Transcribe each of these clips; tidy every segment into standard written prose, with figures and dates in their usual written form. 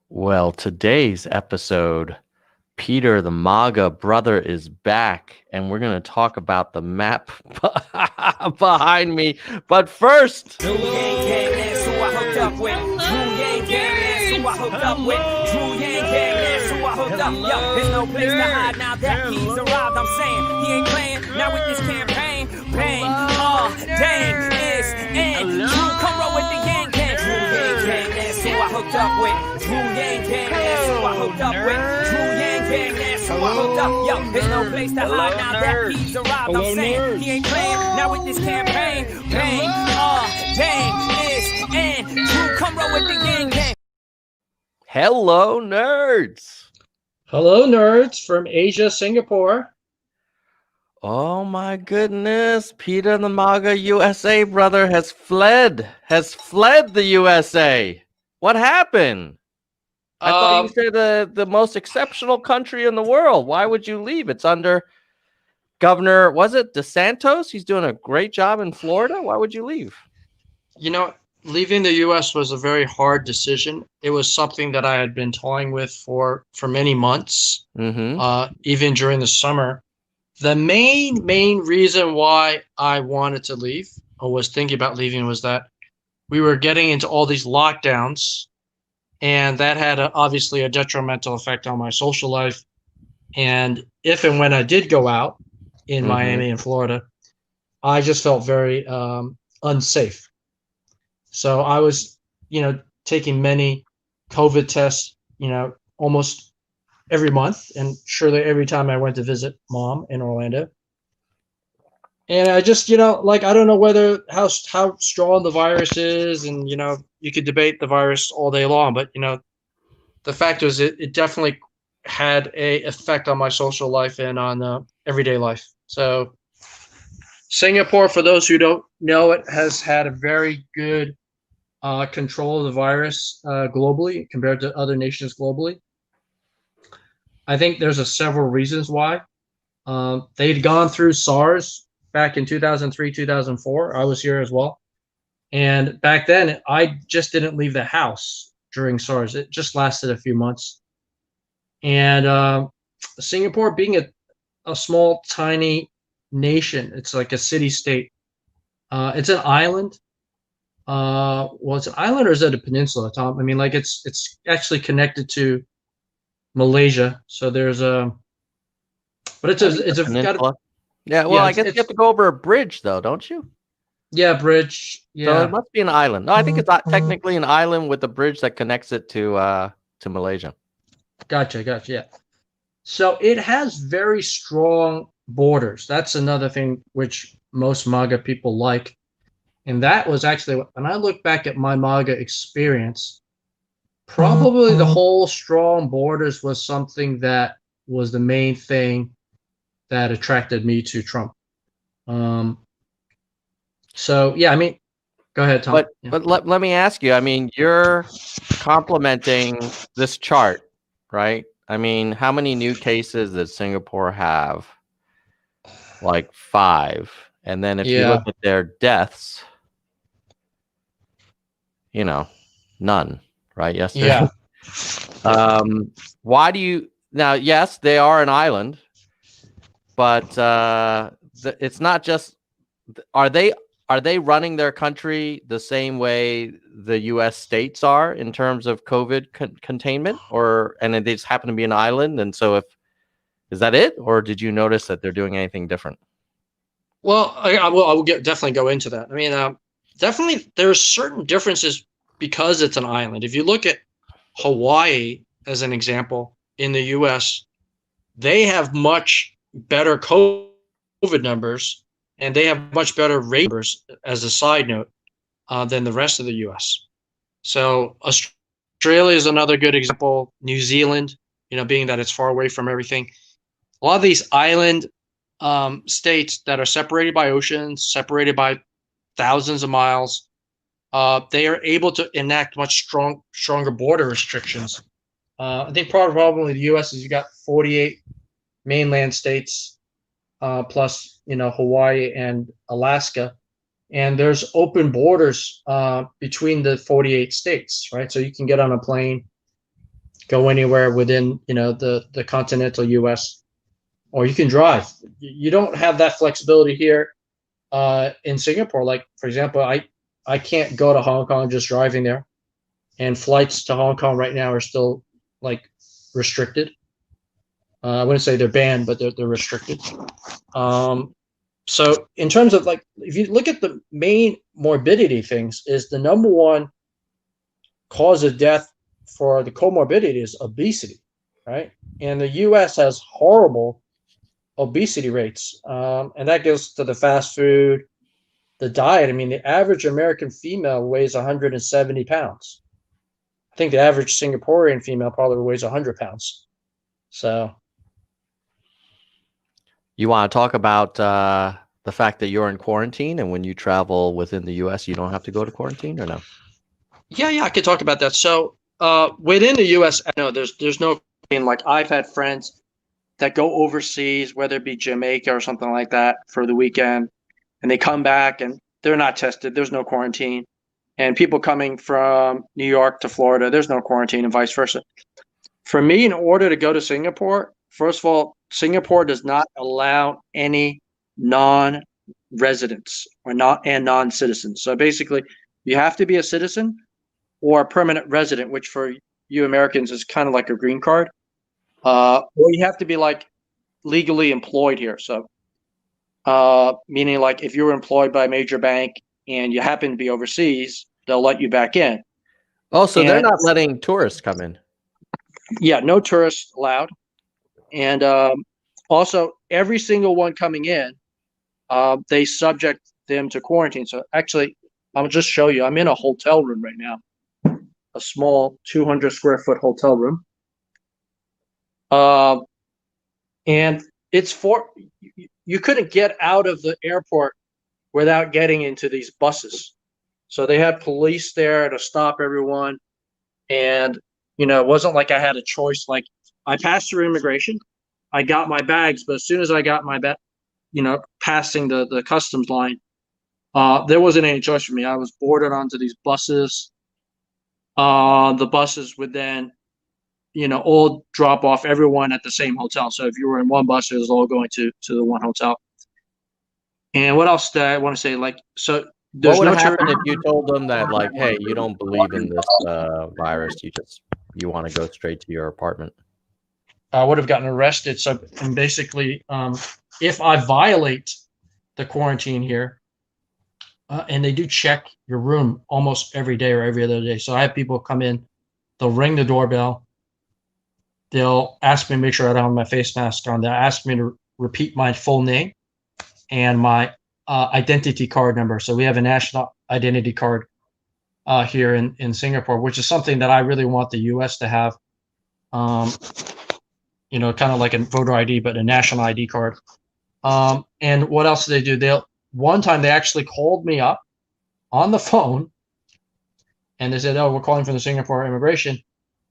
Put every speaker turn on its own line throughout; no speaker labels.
Well, today's episode, Peter the MAGA brother is back, and we're going to talk about the map behind me. But first,
Drew Yang Gang, that's who I hooked up with. Drew Yang Gang, that's who I hooked up with. Drew Yang Gang, that's who I hooked up. Yo, there's no place to hide now that he's arrived. I'm saying he ain't playing now with this campaign. Bang, dang, it's in. Drew, come roll with the Yang Gang. Drew Yang Gang, that's who I hooked up with. Drew Yang Gang, that's who I hooked up with. Drew Yang Gang, that's who I hooked up. Yo, there's no place to hide now that he's arrived. I'm saying he ain't playing now with this campaign. Bang, dang, it's in. Drew, come roll with the Yang Gang.
hello, nerds.
Hello, nerds from Asia, Singapore.
Oh my goodness, Peter the MAGA USA brother has fled the USA. What happened? I thought you said the most exceptional country in the world. Why would you leave? It's under Governor, was it DeSantis? He's doing a great job in Florida. Why would you leave?
You know, leaving the U.S. was a very hard decision. It was something that I had been toying with for many months, even during the summer. The main reason why I wanted to leave or was thinking about leaving was that we were getting into all these lockdowns, and that had obviously a detrimental effect on my social life. And if and when I did go out in Miami and Florida, I just felt very unsafe. So I was, taking many COVID tests, almost every month, and surely every time I went to visit mom in Orlando. And I just, I don't know whether how strong the virus is, and you could debate the virus all day long, but the fact is, it definitely had a effect on my social life and on everyday life. So Singapore, for those who don't know it, has had a very good control of the virus globally compared to other nations globally. I think there's several reasons why. They'd gone through SARS back in 2003, 2004. I was here as well. And back then, I just didn't leave the house during SARS. It just lasted a few months. And Singapore, being a small, tiny nation, it's like a city-state. It's an island. Well, it's an island, or is it a peninsula, Tom? I mean, like it's actually connected to Malaysia. So there's but it's a
peninsula. I guess you have to go over a bridge, though, don't you?
Yeah, bridge. Yeah.
So it must be an island. No, I think it's not technically an island with a bridge that connects it to Malaysia.
Gotcha. Yeah. So it has very strong borders. That's another thing which most MAGA people like. And that was actually, when I look back at my MAGA experience, probably the whole strong borders was something that was the main thing that attracted me to Trump. So, yeah, I mean, go ahead, Tom.
But let me ask you, I mean, you're complimenting this chart, right? I mean, how many new cases does Singapore have? Like 5. And then if you look at their deaths, none, right? Yesterday.
Yeah.
Why do you now? Yes, they are an island, but it's not just. Are they running their country the same way the U.S. states are in terms of COVID containment, and they just happen to be an island? And so, is that it, or did you notice that they're doing anything different?
Well, I will definitely go into that. I mean, definitely there's certain differences because it's an island. If you look at Hawaii as an example in the U.S., they have much better COVID numbers, and they have much better rate numbers, as a side note, than the rest of the U.S. So Australia is another good example. New Zealand, being that it's far away from everything. A lot of these island states that are separated by oceans, separated by thousands of miles, they are able to enact much stronger border restrictions. I think probably the U.S. is, you got 48 mainland states, plus Hawaii and Alaska, and there's open borders between the 48 states, right? So you can get on a plane go anywhere within, the continental U.S., or you can drive. You don't have that flexibility here in Singapore. Like, for example, I can't go to Hong Kong just driving there, and flights to Hong Kong right now are still like restricted. I wouldn't say they're banned, but they're restricted. So in terms of like, if you look at the main morbidity things, is the number one cause of death for the comorbidity is obesity, right? And the U.S. has horrible obesity rates, and that goes to the fast food, the diet. I mean, the average American female weighs 170 pounds. I think the average Singaporean female probably weighs 100 pounds. So,
you want to talk about the fact that you're in quarantine, and when you travel within the U.S., you don't have to go to quarantine, or no?
Yeah, I could talk about that. So, within the U.S., I know there's no, like, I've had friends that go overseas, whether it be Jamaica or something like that, for the weekend, and they come back and they're not tested. There's no quarantine. And people coming from New York to Florida, there's no quarantine, and vice versa. For me, in order to go to Singapore, first of all, Singapore does not allow any non-residents or non-citizens. So basically, you have to be a citizen or a permanent resident, which for you Americans is kind of like a green card. Or you have to be like legally employed here. So meaning like if you were employed by a major bank and you happen to be overseas, they'll let you back in.
Oh, so they're not letting tourists come in.
Yeah, no tourists allowed. And also, every single one coming in, they subject them to quarantine. So actually, I'll just show you. I'm in a hotel room right now, a small 200 square foot hotel room. And it's you couldn't get out of the airport without getting into these buses. So they had police there to stop everyone. And, it wasn't like I had a choice. Like, I passed through immigration, I got my bags, but as soon as I got my bag, passing the customs line, there wasn't any choice for me. I was boarded onto these buses. The buses would then, all drop off everyone at the same hotel. So if you were in one bus, it was all going to the one hotel. And what else did I want to say? Like, so there's
what would
no
happen if you told them that, like, hey, you don't believe in this virus, you want to go straight to your apartment?
I would have gotten arrested. So, and basically, if I violate the quarantine here, and they do check your room almost every day or every other day. So I have people come in, they'll ring the doorbell, they'll ask me to make sure I don't have my face mask on. They'll ask me to repeat my full name and my identity card number. So we have a national identity card here in Singapore, which is something that I really want the U.S. to have. Kind of like a voter ID, but a national ID card. And what else do they do? One time they actually called me up on the phone, and they said, "Oh, we're calling from the Singapore immigration,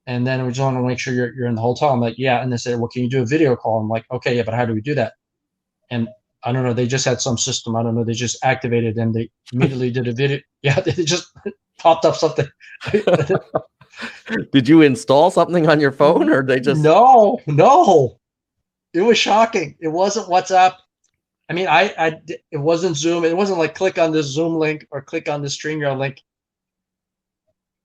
and then we just want to make sure you're in the hotel." I'm like, "Yeah," and they said, "Well, can you do a video call?" I'm like, "Okay, yeah, but how do we do that?" And I don't know. They just had some system. I don't know. They just activated and they immediately did a video. Yeah, they just popped up something.
Did you install something on your phone, or they just?
No. It was shocking. It wasn't WhatsApp. I mean, it wasn't Zoom. It wasn't like click on this Zoom link or click on this StreamYard link.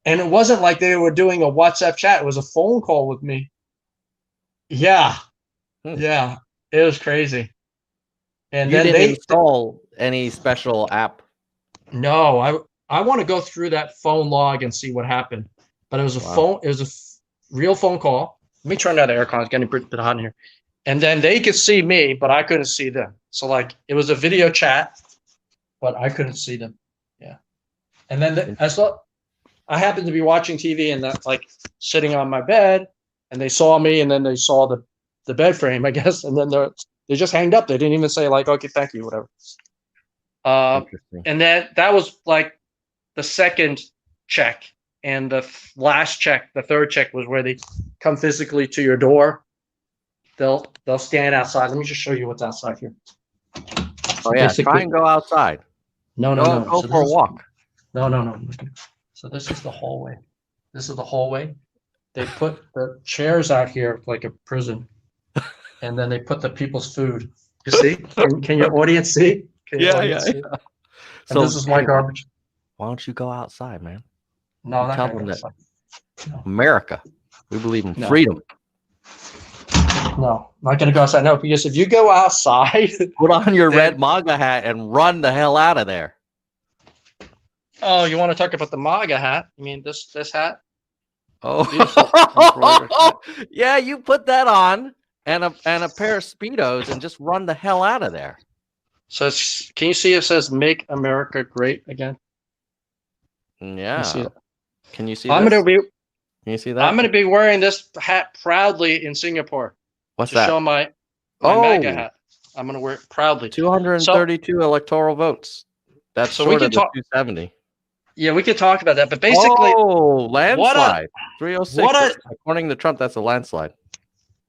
And it wasn't like they were doing a WhatsApp chat. It was a phone call with me. Yeah. Yeah. It was crazy. And
you
then
didn't install any special app?
No, I want to go through that phone log and see what happened. But it was a phone. It was a real phone call. Let me turn down the aircon. It's getting a bit hot in here. And then they could see me, but I couldn't see them. So like it was a video chat, but I couldn't see them. Yeah. And then I happened to be watching TV and that's like sitting on my bed, and they saw me, and then they saw the bed frame, I guess, and then they just hanged up. They didn't even say like, "Okay, thank you," whatever. And then that was like the second check, and the last check, the third check, was where they come physically to your door. They'll stand outside. Let me just show you what's outside here.
Oh yeah, try and go outside.
No.
Go for a walk.
No. So this is the hallway. This is the hallway. they put the chairs out here like a prison, and then they put the people's food. You see? Can your audience see? Can your audience see? And
So
this is my garbage.
why don't you go outside, man?
No, I'm not
Tell
gonna
them
go
that
outside.
America, we believe in
No.
freedom.
No, not gonna go outside. No, because if you go outside,
Put on your
then-
red MAGA hat and run the hell out of there.
oh, you want to talk about the MAGA hat? You mean this hat? Beautiful embroidered
Oh,
hat.
yeah, you put that on and a pair of Speedos and just run the hell out of there.
So can you see it says "Make America Great Again"?
Yeah.
see it?
Can you see
I'm
this?
gonna be.
Can you see that?
I'm gonna be wearing this hat proudly in Singapore
What's
to
that?
show my
Oh.
MAGA hat. I'm gonna wear it proudly.
232 electoral votes. That's
So we
short
can
of the
talk-
270.
Yeah, we could talk about that, but basically,
Oh, landslide. 306.
what a-
According to Trump, that's a landslide.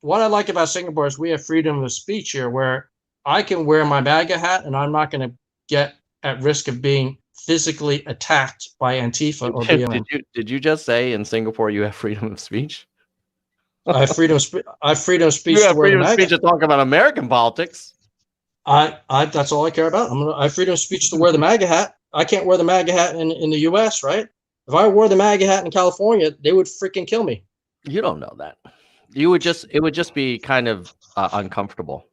what I like about Singapore is we have freedom of speech here, where I can wear my MAGA hat and I'm not gonna get at risk of being physically attacked by Antifa or BLM.
Did you just say in Singapore you have freedom of speech?
I have freedom of speech. I have freedom of speech
You
to
have
wear the
freedom of
MAGA.
speech to talk about American politics.
I that's all I care about. I have freedom of speech to wear the MAGA hat. I can't wear the MAGA hat in the US, right? If I wore the MAGA hat in California, they would freaking kill me.
You don't know that. It would just be kind of uncomfortable.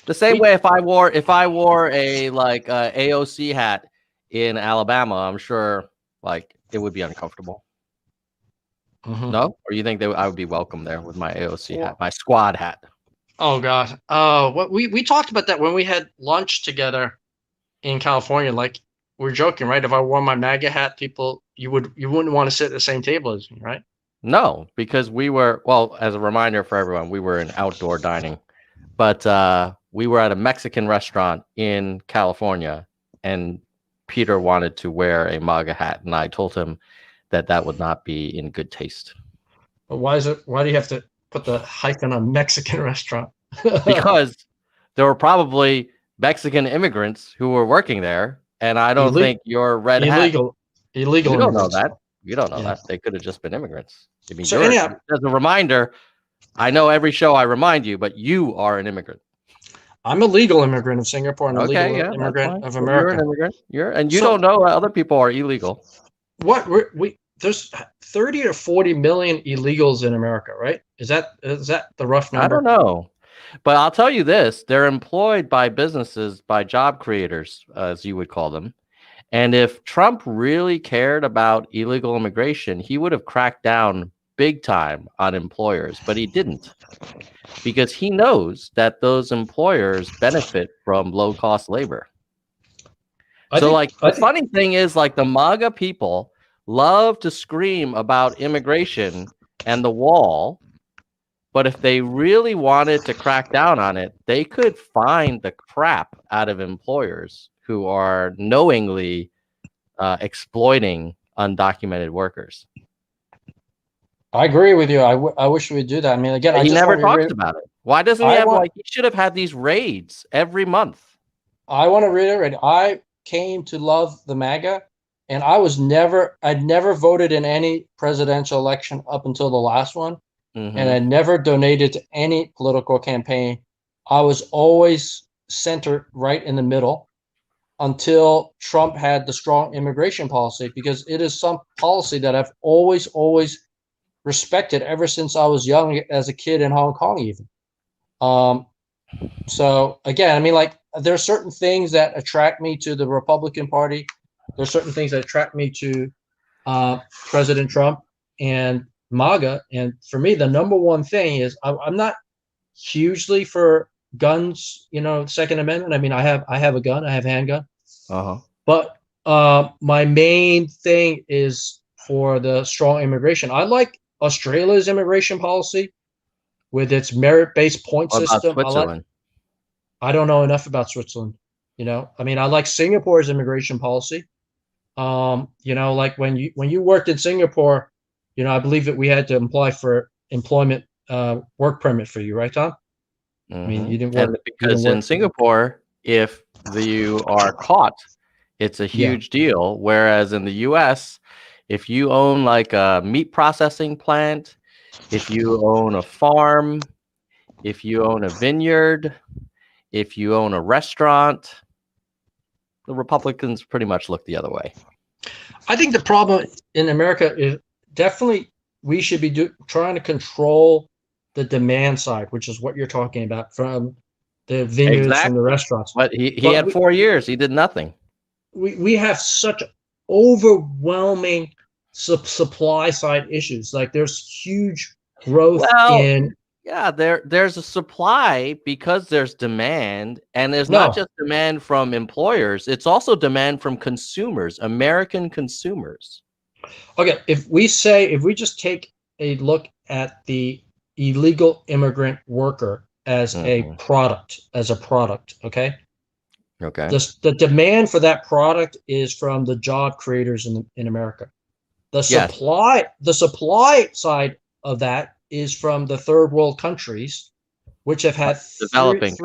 The same way if I wore a like AOC hat in Alabama, I'm sure like it would be uncomfortable.
Mhm.
No? Or you think I would be welcome there with my AOC hat, my squad hat?
Oh God. What we talked about that when we had lunch together in California. Like we're joking, right? If I wore my MAGA hat, people you wouldn't want to sit at the same table as me, right?
No, because we were, well, as a reminder for everyone, we were in outdoor dining, but we were at a Mexican restaurant in California, and Peter wanted to wear a MAGA hat, and I told him that would not be in good taste.
But why do you have to put the hyphen on Mexican restaurant?
Because there were probably Mexican immigrants who were working there, and I don't think your red hat.
illegal.
You don't know
immigrants.
that. You don't know
Yeah.
that. They could have just been immigrants. I mean,
So anyhow,
as a reminder, I know every show I remind you, but you are an immigrant.
I'm a legal immigrant of Singapore and a
Okay,
legal
yeah, that's
immigrant
fine.
of
Well,
America.
You're an immigrant. And you
So-
don't know other people are illegal.
What there's 30 or 40 million illegals in America, right? Is that the rough number?
I don't know. But I'll tell you this, they're employed by businesses, by job creators, as you would call them. And if Trump really cared about illegal immigration, he would have cracked down big time on employers, but he didn't. Because he knows that those employers benefit from low-cost labor. The funny thing is, like, the MAGA people love to scream about immigration and the wall, but if they really wanted to crack down on it, they could find the crap out of employers who are knowingly exploiting undocumented workers.
I agree with you. I wish we'd do that. I mean, again,
He never talks about it. Why doesn't he he should have had these raids every month.
I want to reiterate, I came to love the MAGA, and I'd never voted in any presidential election up until the last one.
Mhm.
And I never donated to any political campaign. I was always centered right in the middle until Trump had the strong immigration policy, because it is some policy that I've always respected ever since I was young, as a kid in Hong Kong even. So again, I mean, like, there are certain things that attract me to the Republican Party. There's certain things that attract me to President Trump and MAGA. And for me, the number one thing is I'm not hugely for guns, Second Amendment. I mean, I have a gun, I have a handgun. But my main thing is for the strong immigration. I like Australia's immigration policy with its merit-based point
What about
system.
Switzerland?
I don't know enough about Switzerland. I mean, I like Singapore's immigration policy. Like when you worked in Singapore, I believe that we had to apply for employment work permit for you, right, Tom? I mean, you didn't work
because in Singapore, if you are caught, it's a huge deal. Whereas in the US, if you own like a meat processing plant, if you own a farm, if you own a vineyard, if you own a restaurant, the Republicans pretty much look the other way.
I think the problem in America is definitely we should be trying to control the demand side, which is what you're talking about, from the vineyards, from the restaurants.
But he had 4 years. He did nothing.
We have such overwhelming supply side issues. Like there's huge growth in.
Yeah, there's a supply because there's demand, and there's not just demand from employers, it's also demand from consumers, American consumers.
Okay, if we just take a look at the illegal immigrant worker as a product, okay?
Okay.
The demand for that product is from the job creators in America. The supply side of that is from the third world countries, which have had
developing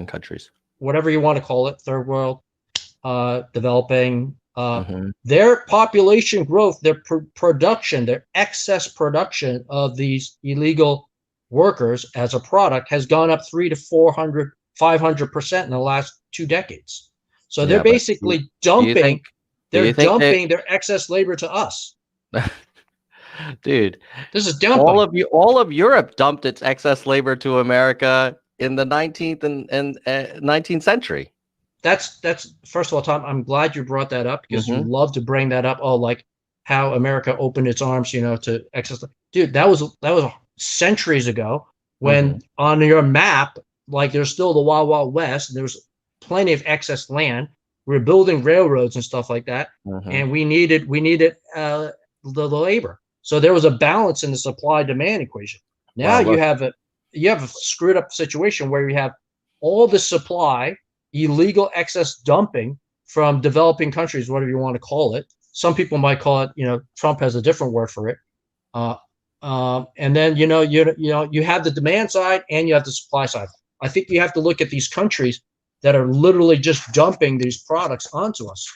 countries,
whatever you want to call it, third world, developing. Their population growth, their production, their excess production of these illegal workers as a product has gone up 300 to 400, 500% in the last 2 decades. So they're basically dumping. They're dumping their excess labor to us.
Dude,
this is dumping.
All of Europe dumped its excess labor to America in the 19th and 19th century. That's
first of all, Tom, I'm glad you brought that up, because you love to bring that up. Oh, like how America opened its arms, to excess. Dude, that was centuries ago, when on your map, like there's still the Wild Wild West, and there was plenty of excess land. We were building railroads and stuff like that, and we needed the labor. So there was a balance in the supply-demand equation. Now you have a screwed up situation where you have all the supply, illegal excess dumping from developing countries, whatever you want to call it. Some people might call it, Trump has a different word for it. And then you have the demand side and you have the supply side. I think you have to look at these countries that are literally just dumping these products onto us.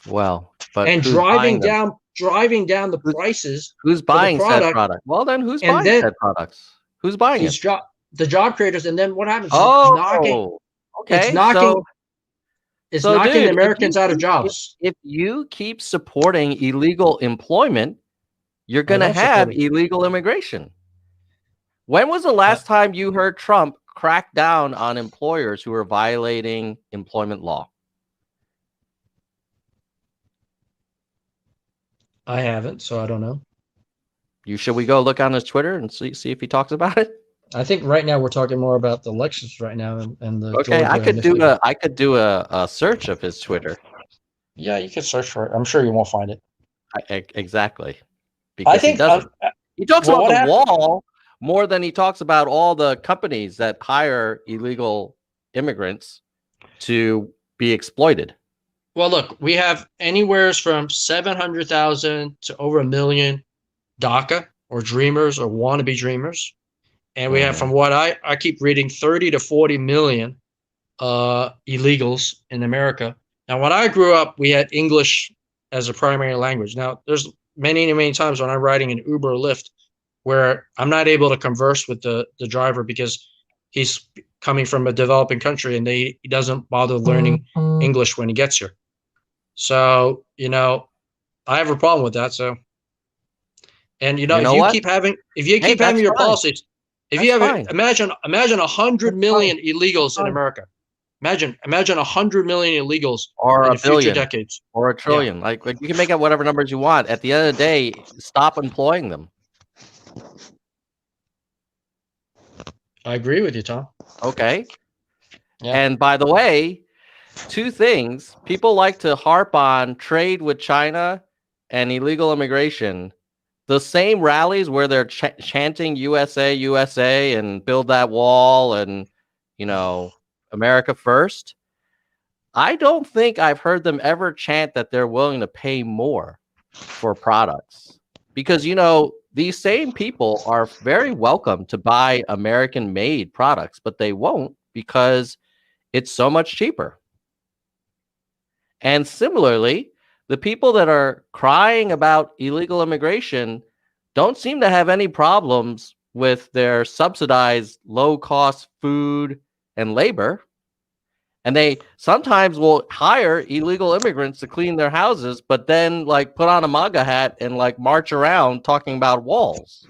Well, but
and driving down the prices.
Who's buying said product? Well, then who's buying said products? Who's buying it?
The job creators. And then what happens?
It's knocking Americans out of jobs. If you keep supporting illegal employment, you're going to have illegal immigration. When was the last time you heard Trump crack down on employers who are violating employment law?
I haven't, so I don't know.
Should we go look on his Twitter and see if he talks about it?
I think right now we're talking more about the elections right now and the.
Okay, I could do a search of his Twitter.
Yeah, you can search for it. I'm sure you won't find it.
Exactly. Because I think he talks about the wall more than he talks about all the companies that hire illegal immigrants to be exploited.
Well, look, we have anywhere from 700,000 to over 1 million DACA or dreamers or wannabe dreamers. And we have, from what I keep reading, 30 to 40 million illegals in America. Now, when I grew up, we had English as a primary language. Now, there's many times when I'm riding an Uber or Lyft where I'm not able to converse with the driver because he's coming from a developing country and he doesn't bother learning English when he gets here. So, I have a problem with that. So, and if you keep having your policies, if you have imagine 100 million illegals in America. Imagine 100 million illegals
or
in
a billion
future decades
or a trillion. Yeah. Like you can make up whatever numbers you want. At the end of the day, stop employing them.
I agree with you, Tom.
Okay. Yeah. And by the way, 2 things. People like to harp on trade with China and illegal immigration. The same rallies where they're chanting USA, USA and build that wall and, America first. I don't think I've heard them ever chant that they're willing to pay more for products because, these same people are very welcome to buy American made products, but they won't because it's so much cheaper. And similarly, the people that are crying about illegal immigration don't seem to have any problems with their subsidized low-cost food and labor. And they sometimes will hire illegal immigrants to clean their houses, but then like put on a MAGA hat and like march around talking about walls.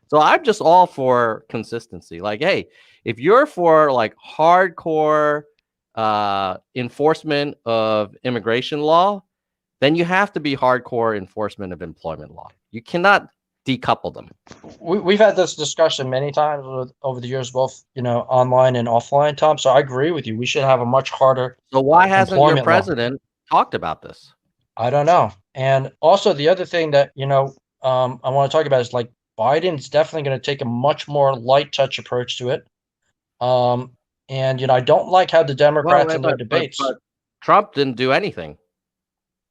So I'm just all for consistency. Like, hey, if you're for like hardcore enforcement of immigration law, then you have to be hardcore enforcement of employment law. You cannot decouple them.
We've had this discussion many times over the years, both online and offline, Tom. So I agree with you. We should have a much harder.
So why hasn't your
employment law.
president talked about this?
I don't know. And also the other thing that I want to talk about is like Biden's definitely going to take a much more light touch approach to it. And I don't like how the Democrats in their debates.
But Trump didn't do anything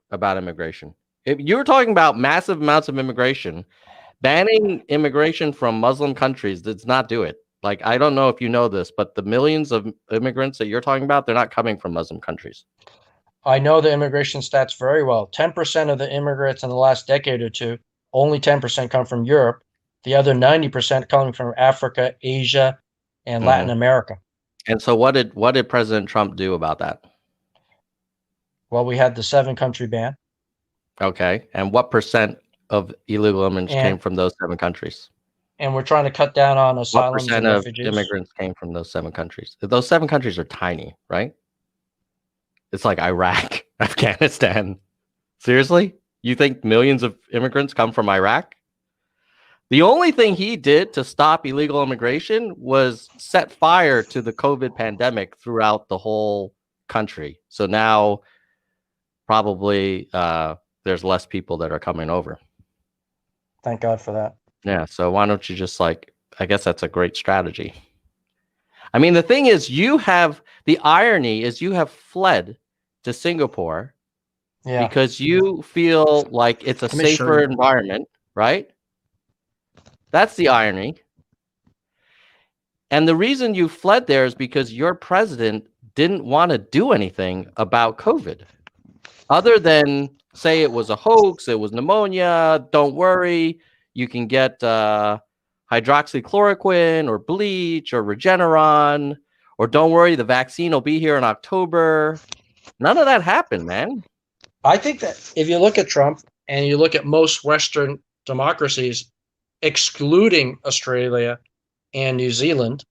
about immigration. If you were talking about massive amounts of immigration, banning immigration from Muslim countries does not do it. Like, I don't know if you know this, but the millions of immigrants that you're talking about, they're not coming from Muslim countries.
I know the immigration stats very well. 10% of the immigrants in the last decade or two, only 10% come from Europe. The other 90% coming from Africa, Asia, and Latin America. And
so what did President Trump do about that?
Well, we had the 7-country ban.
Okay. And what percent of illegal immigrants came from those 7 countries?
And we're trying to cut down on asylum.
What percent of immigrants came from those 7 countries? Those 7 countries are tiny, right? It's like Iraq, Afghanistan. Seriously? You think millions of immigrants come from Iraq? The only thing he did to stop illegal immigration was set fire to the COVID pandemic throughout the whole country. So now probably there's less people that are coming over.
Thank God for that.
Yeah. So why don't you just I guess that's a great strategy. I mean, the thing is, the irony is you have fled to Singapore because you feel like it's a safer environment, right? That's the irony. And the reason you fled there is because your president didn't want to do anything about COVID other than say it was a hoax, it was pneumonia, don't worry, you can get hydroxychloroquine or bleach or Regeneron, or don't worry, the vaccine will be here in October. None of that happened, man.
I think that if you look at Trump and you look at most Western democracies, excluding Australia and New Zealand,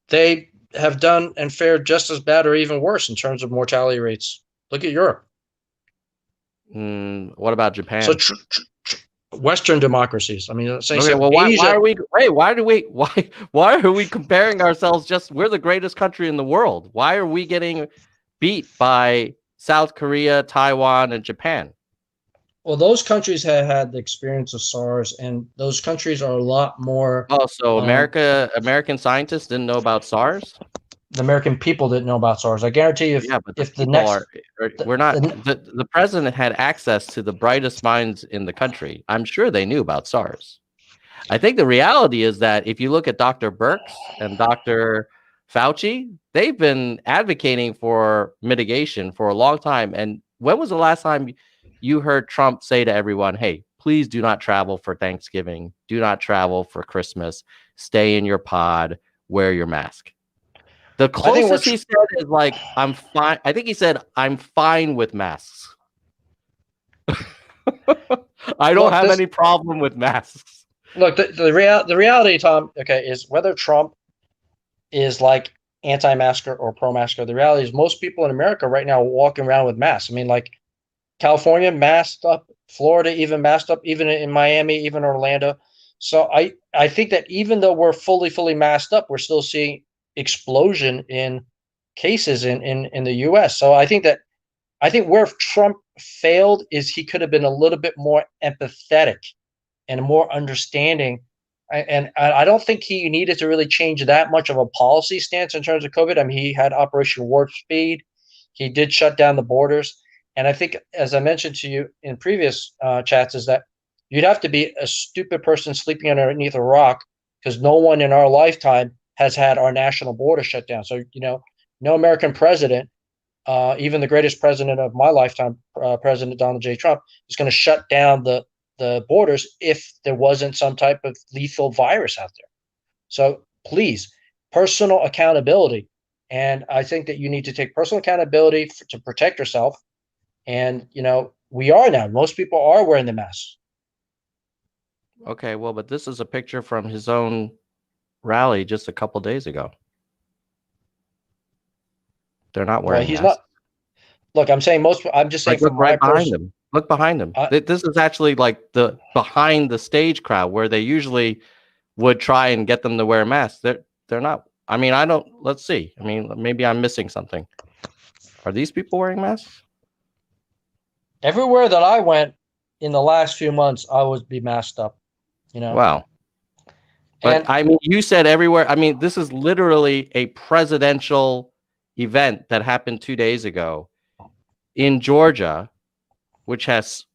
they have done and fared just as bad or even worse in terms of mortality rates. Look at Europe.
What about Japan?
So Western democracies. I mean,
okay, well, why are we comparing ourselves? We're the greatest country in the world. Why are we getting beat by South Korea, Taiwan, and Japan?
Well, those countries have had the experience of SARS, and those countries are a lot more.
Oh, so American scientists didn't know about SARS?
The American people didn't know about SARS. I guarantee you,
the president had access to the brightest minds in the country. I'm sure they knew about SARS. I think the reality is that if you look at Dr. Birx and Dr. Fauci, they've been advocating for mitigation for a long time. And when was the last time you heard Trump say to everyone, hey, please do not travel for Thanksgiving. Do not travel for Christmas. Stay in your pod. Wear your mask. The closest he said is like, I'm fine. I think he said, I'm fine with masks. I don't have any problem with masks.
Look, the reality, Tom, is whether Trump is like anti-masker or pro-masker, the reality is most people in America right now are walking around with masks. I mean, like California masked up, Florida even masked up, even in Miami, even Orlando. So I think that even though we're fully masked up, we're still seeing explosion in cases in the US. So I think where Trump failed is he could have been a little bit more empathetic and more understanding. And I don't think he needed to really change that much of a policy stance in terms of COVID. I mean, he had Operation Warp Speed. He did shut down the borders. And I think, as I mentioned to you in previous chats, is that you'd have to be a stupid person sleeping underneath a rock because no one in our lifetime has had our national border shut down. So, no American president, even the greatest president of my lifetime, President Donald J. Trump, is going to shut down the the borders if there wasn't some type of lethal virus out there. So please, personal accountability. And I think that you need to take personal accountability to protect yourself. And, we are now. Most people are wearing the mask.
Okay, well, but this is a picture from his own rally just a couple days ago. They're not wearing
Well, he's
masks.
not. Look, I'm just saying
Look
from
right
my
behind him. Look behind him. This is actually like the behind the stage crowd where they usually would try and get them to wear masks. They're not. I mean, let's see. I mean, maybe I'm missing something. Are these people wearing masks?
Everywhere that I went in the last few months, I would be masked up,
Wow. But I mean, you said everywhere. I mean, this is literally a presidential event that happened 2 days ago in Georgia, which has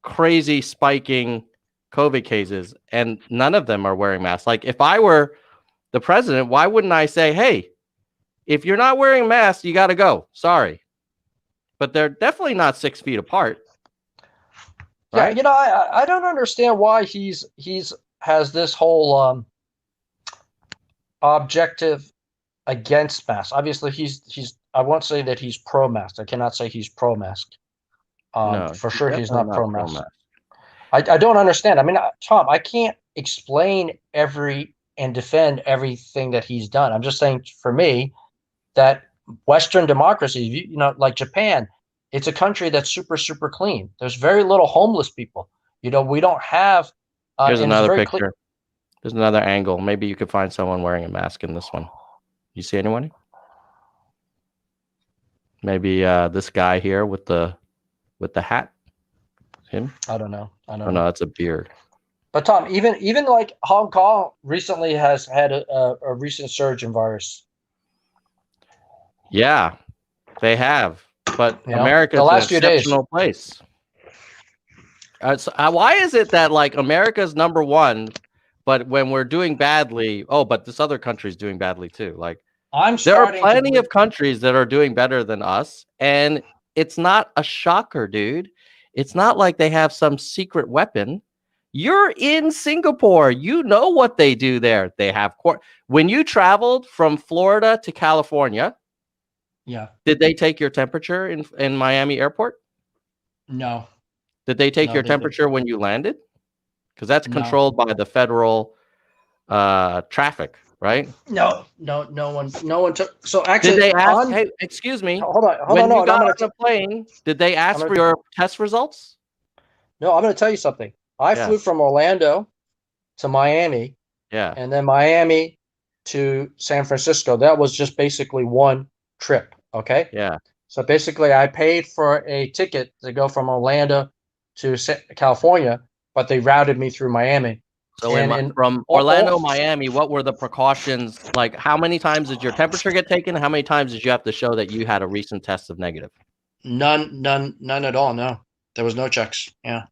crazy spiking COVID cases, and none of them are wearing masks. Like, if I were the president, why wouldn't I say, hey, if you're not wearing masks, you got to go. Sorry. But they're definitely not 6 feet apart. Right?
Yeah, I don't understand why he's has this whole objective against masks. Obviously, he's. I won't say that he's pro-mask. I cannot say he's pro-mask.
No,
for sure, he's not pro-mask.
pro-mask.
I don't understand. I mean, Tom, I can't explain and defend everything that he's done. I'm just saying, for me, that Western democracies, like Japan, it's a country that's super, super clean. There's very little homeless people. We don't have.
Here's another picture. There's another angle. Maybe you could find someone wearing a mask in this one. You see anyone? Maybe this guy here with the hat. Him?
I don't know.
No, it's a beard.
But Tom, even like Hong Kong recently has had a recent surge in virus.
Yeah, they have. But America is an exceptional place. Why is it that like America's number one, but when we're doing badly, but this other country's doing badly too? Like, there are plenty of countries that are doing better than us, and it's not a shocker, dude. It's not like they have some secret weapon. You're in Singapore. You know what they do there. They have when you traveled from Florida to California.
Yeah.
Did they take your temperature in Miami Airport?
No.
Did they take your temperature when you landed? Because that's controlled by the federal traffic, right?
No one took. So actually,
did they ask? Hey, excuse me.
Hold on.
When you got on the plane, did they ask for your test results?
No, I'm going to tell you something. I flew from Orlando to Miami.
Yeah.
And then Miami to San Francisco. That was just basically one trip. Okay.
Yeah.
So basically, I paid for a ticket to go from Orlando to California, but they routed me through Miami.
So from Orlando, Miami, what were the precautions? Like, how many times did your temperature get taken? How many times did you have to show that you had a recent test of negative?
None at all. No, there was no checks. Yeah.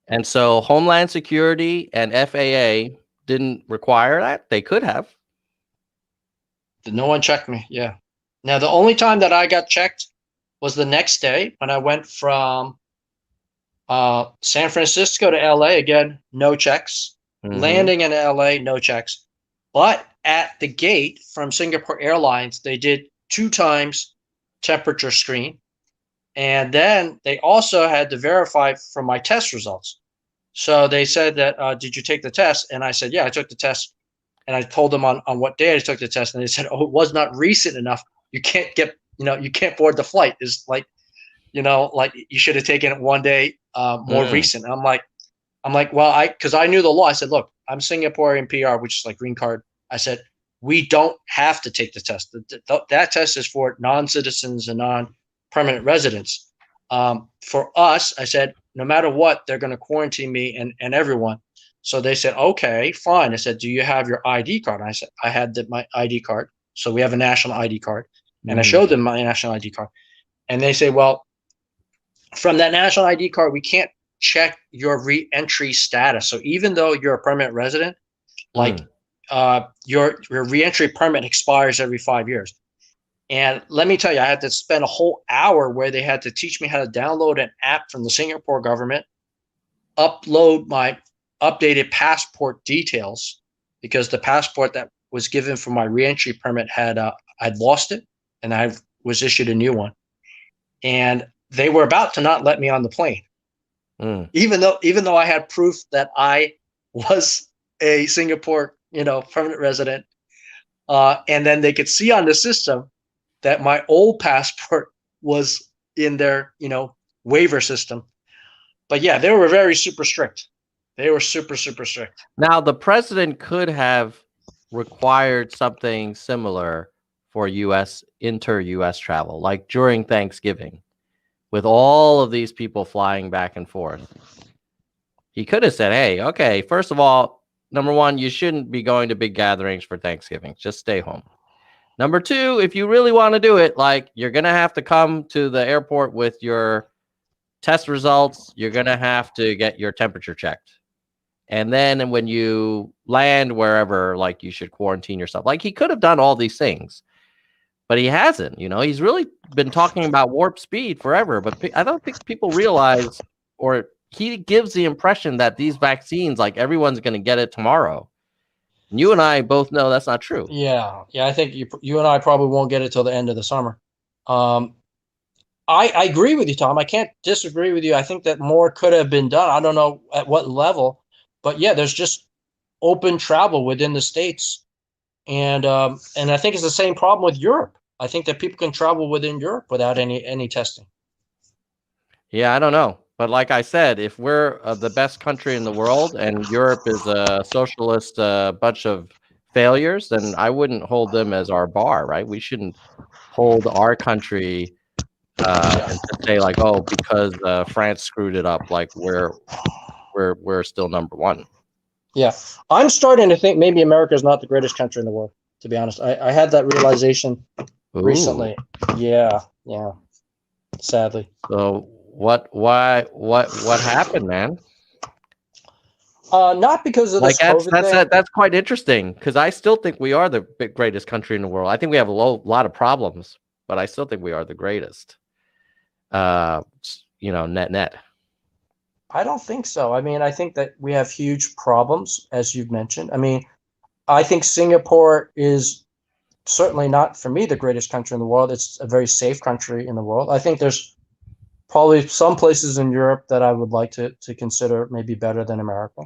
And so Homeland Security and FAA didn't require that. They could have.
No one checked me. Yeah. Now, the only time that I got checked was the next day when I went from San Francisco to LA. Again, no checks. Landing in LA, no checks. But at the gate from Singapore Airlines, they did 2 times temperature screen. And then they also had to verify for my test results. So they said that, did you take the test? And I said, yeah, I took the test. And I told them on what day I took the test. And they said, oh, it was not recent enough. You can't get, you can't board the flight. It's like, like you should have taken it one day more recent. I'm like, well, because I knew the law. I said, look, I'm Singaporean PR, which is like green card. I said, we don't have to take the test. That test is for non-citizens and non-permanent residents. For us, I said, no matter what, they're going to quarantine me and everyone. So they said, okay, fine. I said, do you have your ID card? And I said, I had my ID card. So we have a national ID card. And I showed them my national ID card. And they say, well, from that national ID card, we can't check your re-entry status. So even though you're a permanent resident, like your re-entry permit expires every 5 years. And let me tell you, I had to spend a whole hour where they had to teach me how to download an app from the Singapore government upload my updated passport details because the passport that was given for my reentry permit had I'd lost it, and I was issued a new one. And they were about to not let me on the plane, even though I had proof that I was a Singapore, permanent resident. And then they could see on the system that my old passport was in their, waiver system. But yeah, they were very super strict. They were super, super strict.
Now, the president could have required something similar for inter-US travel, like during Thanksgiving, with all of these people flying back and forth. He could have said, hey, okay, first of all, number one, you shouldn't be going to big gatherings for Thanksgiving. Just stay home. Number two, if you really want to do it, like, you're going to have to come to the airport with your test results. You're going to have to get your temperature checked. And then when you land wherever, like, you should quarantine yourself. Like, he could have done all these things, but he hasn't. He's really been talking about warp speed forever. But I don't think people realize, or he gives the impression that these vaccines, like, everyone's going to get it tomorrow. And you and I both know that's not true.
Yeah. I think you and I probably won't get it till the end of the summer. I agree with you, Tom. I can't disagree with you. I think that more could have been done. I don't know at what level, but yeah, there's just open travel within the states, and I think it's the same problem with Europe. I think that people can travel within Europe without any testing.
Yeah, I don't know. But like I said, if we're the best country in the world and Europe is a socialist bunch of failures, then I wouldn't hold them as our bar, right? We shouldn't hold our country and say, like, oh, because France screwed it up, like we're still number one.
Yeah, I'm starting to think maybe America is not the greatest country in the world. To be honest, I had that realization recently. Yeah, sadly.
So what happened, man?
Not because of this COVID thing.
That's quite interesting, because I still think we are the greatest country in the world. I think we have a lot of problems, but I still think we are the greatest. Net.
I don't think so. I mean, I think that we have huge problems, as you've mentioned. I mean, I think Singapore is certainly not, for me, the greatest country in the world. It's a very safe country in the world. I think there's probably some places in Europe that I would like to consider maybe better than America.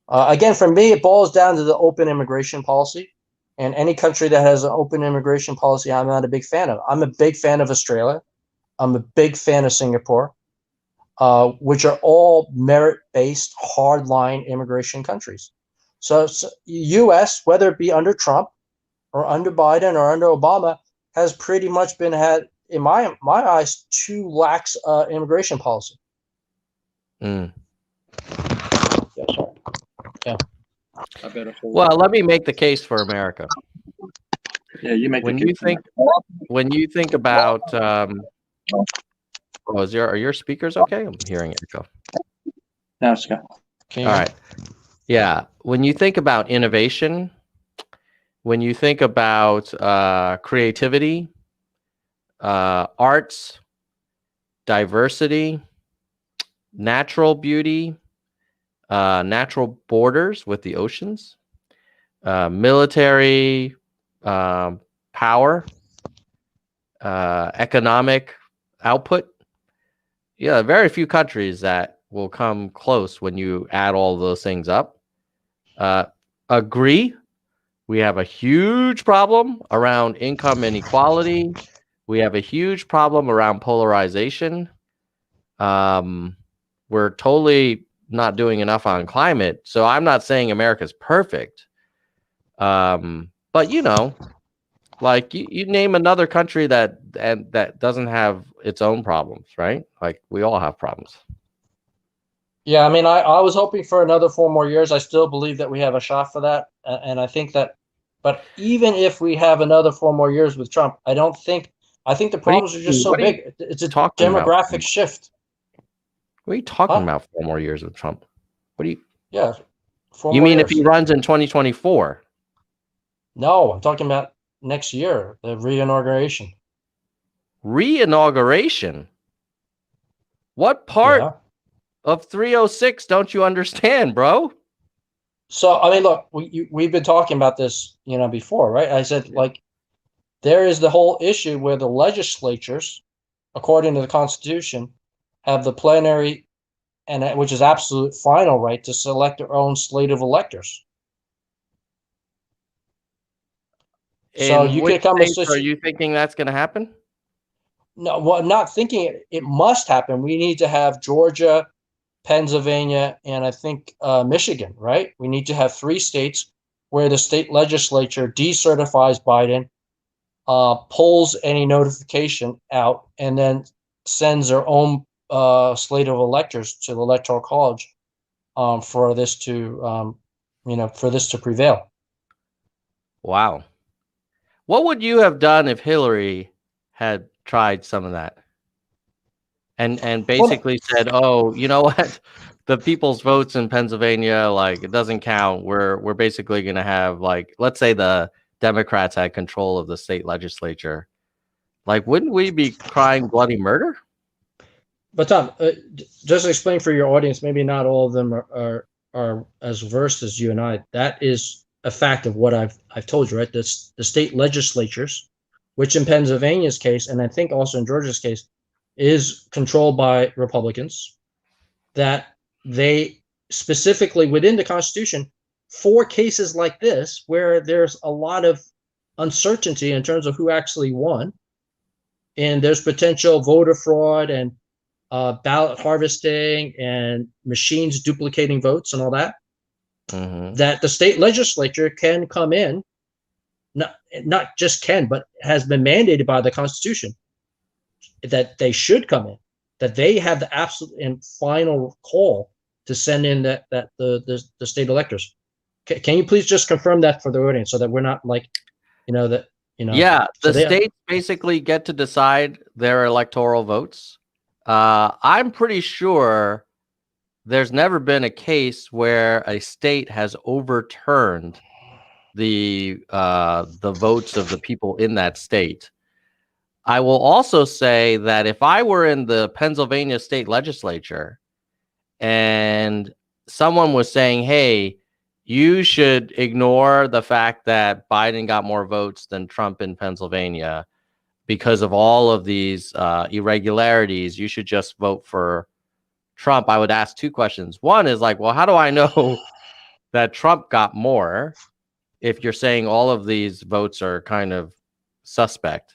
Again, for me, it boils down to the open immigration policy. And any country that has an open immigration policy, I'm not a big fan of. I'm a big fan of Australia. I'm a big fan of Singapore, which are all merit-based, hardline immigration countries. So U.S., whether it be under Trump or under Biden or under Obama, has pretty much been had, in my eyes, too lax immigration policy.
Yeah.
Yeah.
Well, let me make the case for America.
Yeah, you make.
When you think about, are your speakers okay? I'm hearing echo.
No, it's good.
All right. Yeah. When you think about innovation, when you think about creativity, arts, diversity, natural beauty, natural borders with the oceans, military power, economic output. Yeah, very few countries that will come close when you add all those things up. Agree, we have a huge problem around income inequality. We have a huge problem around polarization. We're totally not doing enough on climate. So I'm not saying America's perfect. But like you name another country that doesn't have its own problems, right? Like, we all have problems.
Yeah, I mean, I was hoping for another 4 more years. I still believe that we have a shot for that. And I think that, but even if we have another 4 more years with Trump, I think the problems are just so big. It's a demographic shift.
What are you talking about 4 more years with Trump? What do you?
Yeah.
You mean if he runs in 2024?
No, I'm talking about next year, the reinauguration.
Reinauguration? What part?
Yeah.
of 306 don't you understand, bro?
So, I mean, look, we've been talking about this, before, right? I said, like, there is the whole issue where the legislatures, according to the Constitution, have the plenary, and which is absolute final right to select their own slate of electors. So
In
you
which
could come to
states are you thinking that's going to happen?
No, well, I'm not thinking it must happen. We need to have Georgia, Pennsylvania, and I think Michigan, right? We need to have 3 states where the state legislature decertifies Biden, pulls any notification out, and then sends their own slate of electors to the Electoral College for this to, for this to prevail.
Wow. What would you have done if Hillary had tried some of that? And basically said, "Oh, you know what? The people's votes in Pennsylvania, like, it doesn't count. We're basically going to have, like, let's say the Democrats had control of the state legislature. Like, wouldn't we be crying bloody murder?"
But Tom, just explain for your audience, maybe not all of them are as versed as you and I. That is a fact of what I've told you, right? The state legislatures, which in Pennsylvania's case, and I think also in Georgia's case, is controlled by Republicans, that they specifically within the Constitution, for cases like this, where there's a lot of uncertainty in terms of who actually won, and there's potential voter fraud and ballot harvesting and machines duplicating votes and all that, that the state legislature can come in, not just can, but has been mandated by the Constitution that they should come in, that they have the absolute and final call to send in the state electors. Can you please just confirm that for the audience so that we're not like,
Yeah, the states basically get to decide their electoral votes. I'm pretty sure there's never been a case where a state has overturned the votes of the people in that state. I will also say that if I were in the Pennsylvania state legislature and someone was saying, "Hey, you should ignore the fact that Biden got more votes than Trump in Pennsylvania because of all of these irregularities, you should just vote for Trump," I would ask 2 questions. One is like, well, how do I know that Trump got more if you're saying all of these votes are kind of suspect?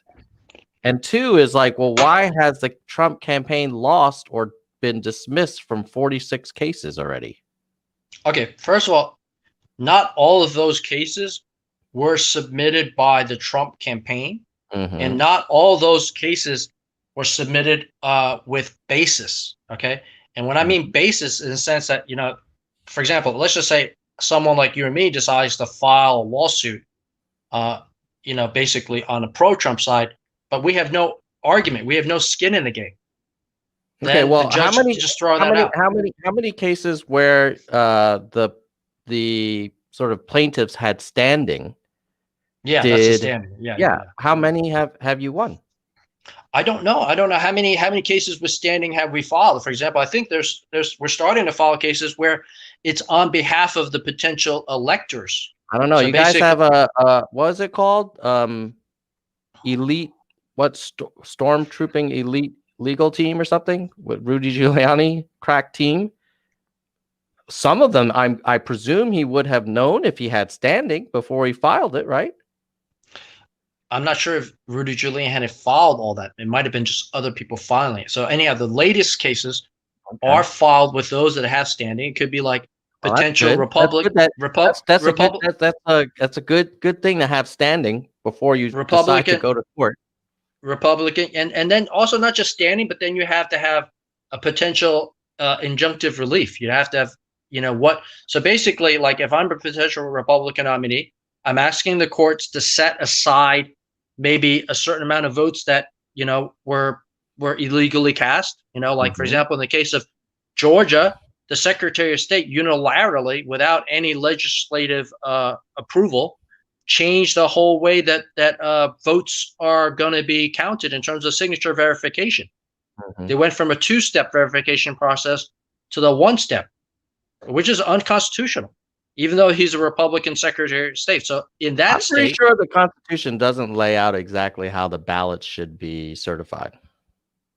And 2 is like, well, why has the Trump campaign lost or been dismissed from 46 cases already?
Okay, first of all, not all of those cases were submitted by the Trump campaign, and not all those cases were submitted with basis. Okay, and when I mean basis, in the sense that, for example, let's just say someone like you and me decides to file a lawsuit, basically on the pro-Trump side, but we have no argument, we have no skin in the game.
Okay,
well, the judge just throw that out.
How many cases where the sort of plaintiffs had standing?
Yeah, that's the standing. Yeah.
How many have you won?
I don't know. I don't know how many cases with standing have we filed. For example, I think we're starting to file cases where it's on behalf of the potential electors.
I don't know. So you guys have a what is it called? Elite, stormtrooping elite legal team or something with Rudy Giuliani crack team. Some of them, I presume he would have known if he had standing before he filed it, right?
I'm not sure if Rudy Giuliani had filed all that. It might have been just other people filing it. So anyhow, the latest cases are filed with those that have standing. It could be like potential Republican. That's
a good thing to have standing before you decide to go to court.
Republican, and then also not just standing, but then you have to have a potential injunctive relief. You have to have, so basically, like if I'm a potential Republican nominee, I'm asking the courts to set aside maybe a certain amount of votes that, were illegally cast. Like for example, in the case of Georgia, the Secretary of State unilaterally, without any legislative approval, changed the whole way that votes are going to be counted in terms of signature verification. They went from a 2-step verification process to the one step, which is unconstitutional, even though he's a Republican Secretary of State. So in that
I'm pretty sure the Constitution doesn't lay out exactly how the ballots should be certified.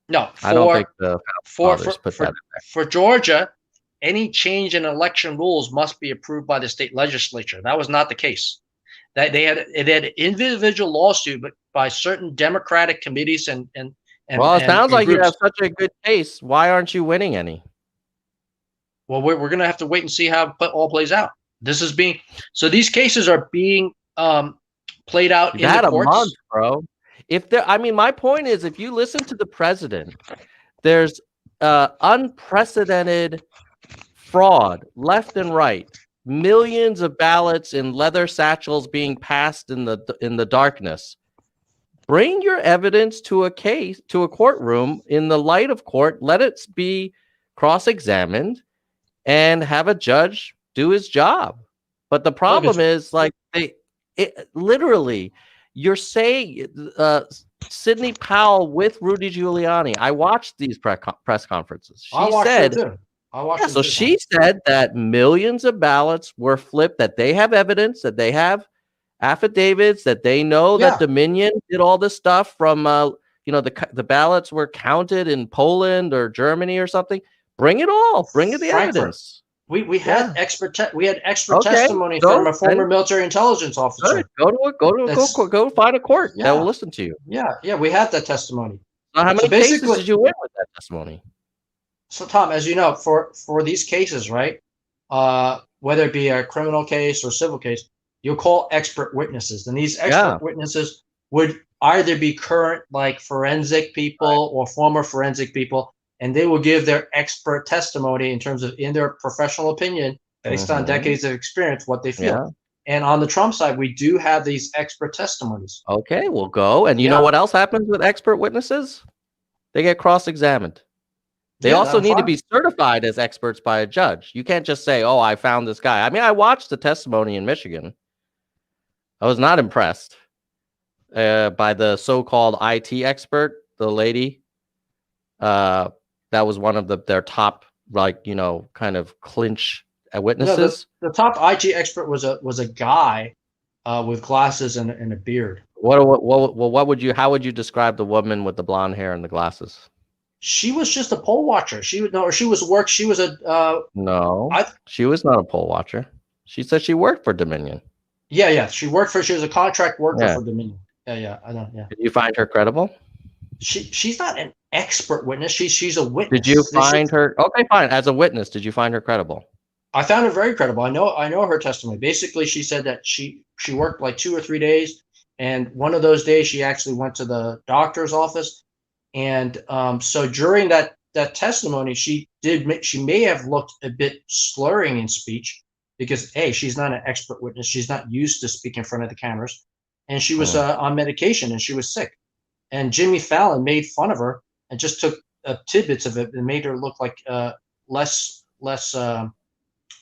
No,
I don't think the fathers put that in there.
For Georgia, any change in election rules must be approved by the state legislature. That was not the case. That they had individual lawsuit, but by certain Democratic committees and
well, it sounds like
groups.
you have such a good case. Why aren't you winning any?
Well, we're going to have to wait and see how it all plays out. This is being so these cases are being played out in the courts. A month,
bro. I mean, my point is, if you listen to the president, there's unprecedented fraud left and right. Millions of ballots in leather satchels being passed in the darkness. Bring your evidence to a courtroom in the light of court. Let it be cross-examined and have a judge do his job. But the problem is, like, literally, you're saying Sidney Powell with Rudy Giuliani. I watched these press conferences. She said that millions of ballots were flipped, that they have evidence, that they have affidavits, that they know that Dominion did all this stuff from, the ballots were counted in Poland or Germany or something. Bring it all. Bring the evidence.
We had expert testimony from a former military intelligence officer.
Go find a court that will listen to you.
Yeah, we had that testimony.
How many cases did you win with that testimony?
So, Tom, as you know, for these cases, right, whether it be a criminal case or civil case, you'll call expert witnesses, and these expert witnesses would either be current, like forensic people or former forensic people, and they will give their expert testimony in terms of, in their professional opinion, based on decades of experience, what they feel. And on the Trump side, we do have these expert testimonies.
Okay, we'll go. And you know what else happens with expert witnesses? They get cross-examined. They also need to be certified as experts by a judge. You can't just say, oh, I found this guy. I mean, I watched the testimony in Michigan. I was not impressed by the so-called IT expert, the lady. That was one of their top, kind of clinch witnesses.
No, the top IT expert was a guy with glasses and a beard.
How would you describe the woman with the blonde hair and the glasses?
She was just a poll watcher. She was not
a poll watcher. She said she worked for Dominion.
Yeah. She was a contract worker for Dominion. Yeah. I know. Yeah.
Did you find her credible?
She's not an expert witness. She's a witness.
Did you find her? Okay, fine. As a witness, did you find her credible?
I found her very credible. I know her testimony. Basically, she said that she worked like 2 or 3 days, and one of those days she actually went to the doctor's office, and so during that testimony, she may have looked a bit slurring in speech because she's not an expert witness. She's not used to speaking in front of the cameras, and she was on medication and she was sick. And Jimmy Fallon made fun of her and just took tidbits of it and made her look like less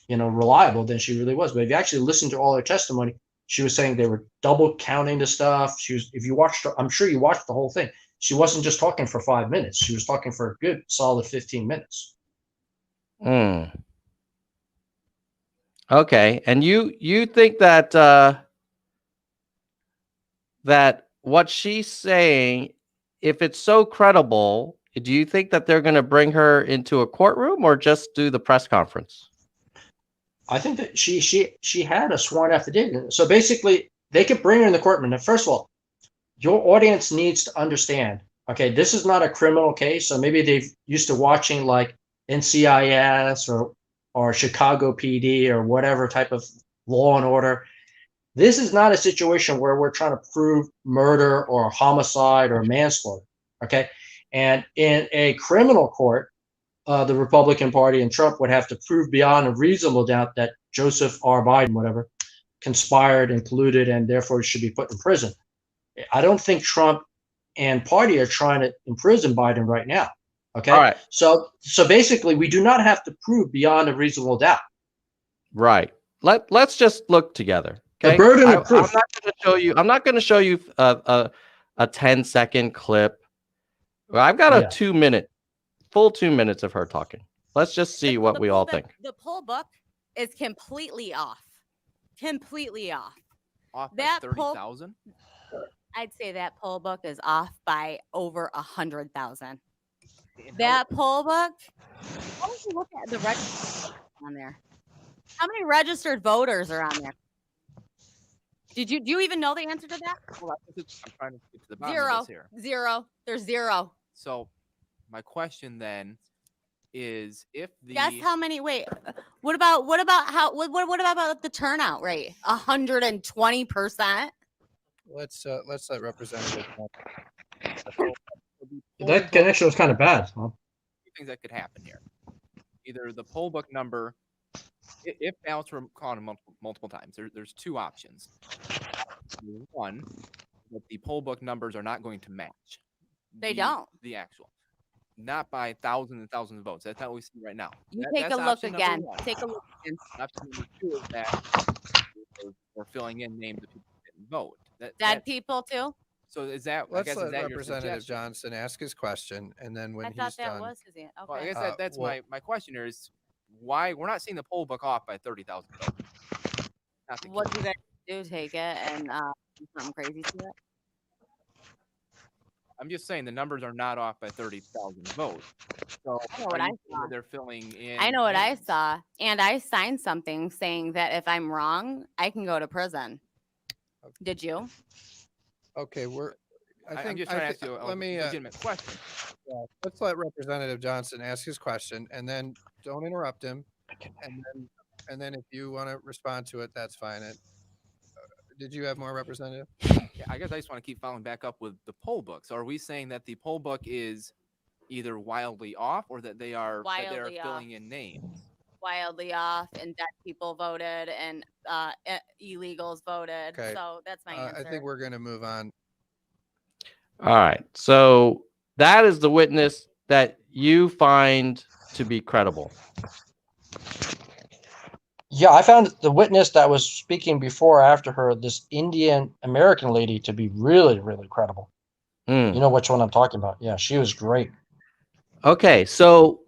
reliable than she really was. But if you actually listen to all her testimony, she was saying they were double counting the stuff. If you watched her, I'm sure you watched the whole thing. She wasn't just talking for 5 minutes. She was talking for a good solid 15 minutes.
Okay. And you think that that what she's saying, if it's so credible, do you think that they're going to bring her into a courtroom or just do the press conference?
I think that she had a sworn affidavit. So basically, they could bring her in the courtroom. And first of all, your audience needs to understand, okay, this is not a criminal case. So maybe they've used to watching like NCIS or Chicago PD or whatever type of Law and Order. This is not a situation where we're trying to prove murder or homicide or manslaughter, okay? And in a criminal court, the Republican Party and Trump would have to prove beyond a reasonable doubt that Joseph R. Biden, whatever, conspired and colluded and therefore should be put in prison. I don't think Trump and party are trying to imprison Biden right now, okay?
All right.
So basically, we do not have to prove beyond a reasonable doubt.
Right. Let's just look together. Okay?
The burden of proof.
I'm not going to show you a 10-second clip. I've got a 2-minute, full 2 minutes of her talking. Let's just see what we all think.
The poll book is completely off. Completely off.
Off
That
by 30,000?
I'd say that poll book is off by over 100,000. That poll book. How would you look at the registered on there? How many registered voters are on there? Do you even know the answer to that?
Well, I'm trying to get to the bottom
Zero.
of this here.
Zero. There's zero.
So my question then is, if the
Guess how many? Wait. What about the turnout rate? 120%.
Let's let Representative.
That connection was kind of bad. Huh?
Two things that could happen here. Either the poll book number, if ballots were counted multiple times, there's two options. One, that the poll book numbers are not going to match.
They don't.
The actual. Not by thousands and thousands of votes. That's not what we see right now.
Take a look
option
again.
number one.
Take a look again.
Option number two is that we're filling in names of people who didn't vote.
Dead people too.
So is that?
Let's
I guess,
let
is that
Representative
your suggestion?
Johnson ask his question, and then when
I
he's
thought that
done,
was his answer. Okay.
Well, I guess that's
well-
my question here is why we're not seeing the poll book off by 30,000 votes. Not the
What
case.
do you guys do? Take it and do something crazy to it?
I'm just saying the numbers are not off by 30,000 votes. So
I know what
are
I
you saying
saw.
that they're filling in.
I know what I
names?
saw, and I signed something saying that if I'm wrong, I can go to prison. Did you?
okay,
I'm just trying to ask you a
let me
legitimate question.
let's let Representative Johnson ask his question, and then don't interrupt him. And then if you want to respond to it, that's fine. Did you have more, Representative?
Yeah, I guess I just want to keep following back up with the poll book. So are we saying that the poll book is either wildly off or that they are
Wildly off.
filling in names?
Wildly off, and dead people voted, and illegals voted.
Okay.
So that's my answer.
I think we're going to move on.
All right. So that is the witness that you find to be credible.
Yeah, I found the witness that was speaking before or after her, this Indian American lady, to be really, really credible.
Hmm.
You know which one I'm talking about? Yeah, she was great.
Okay, so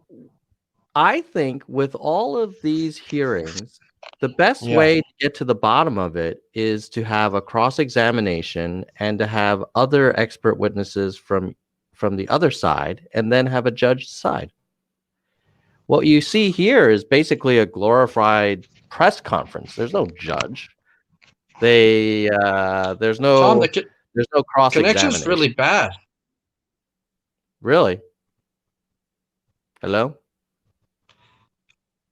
I think with all of these hearings, the best
Yeah.
way to get to the bottom of it is to have a cross-examination and to have other expert witnesses from the other side, and then have a judge decide. What you see here is basically a glorified press conference. There's no judge. There's no
Tom,
there's no cross-examination.
connection's really bad.
Really? Hello?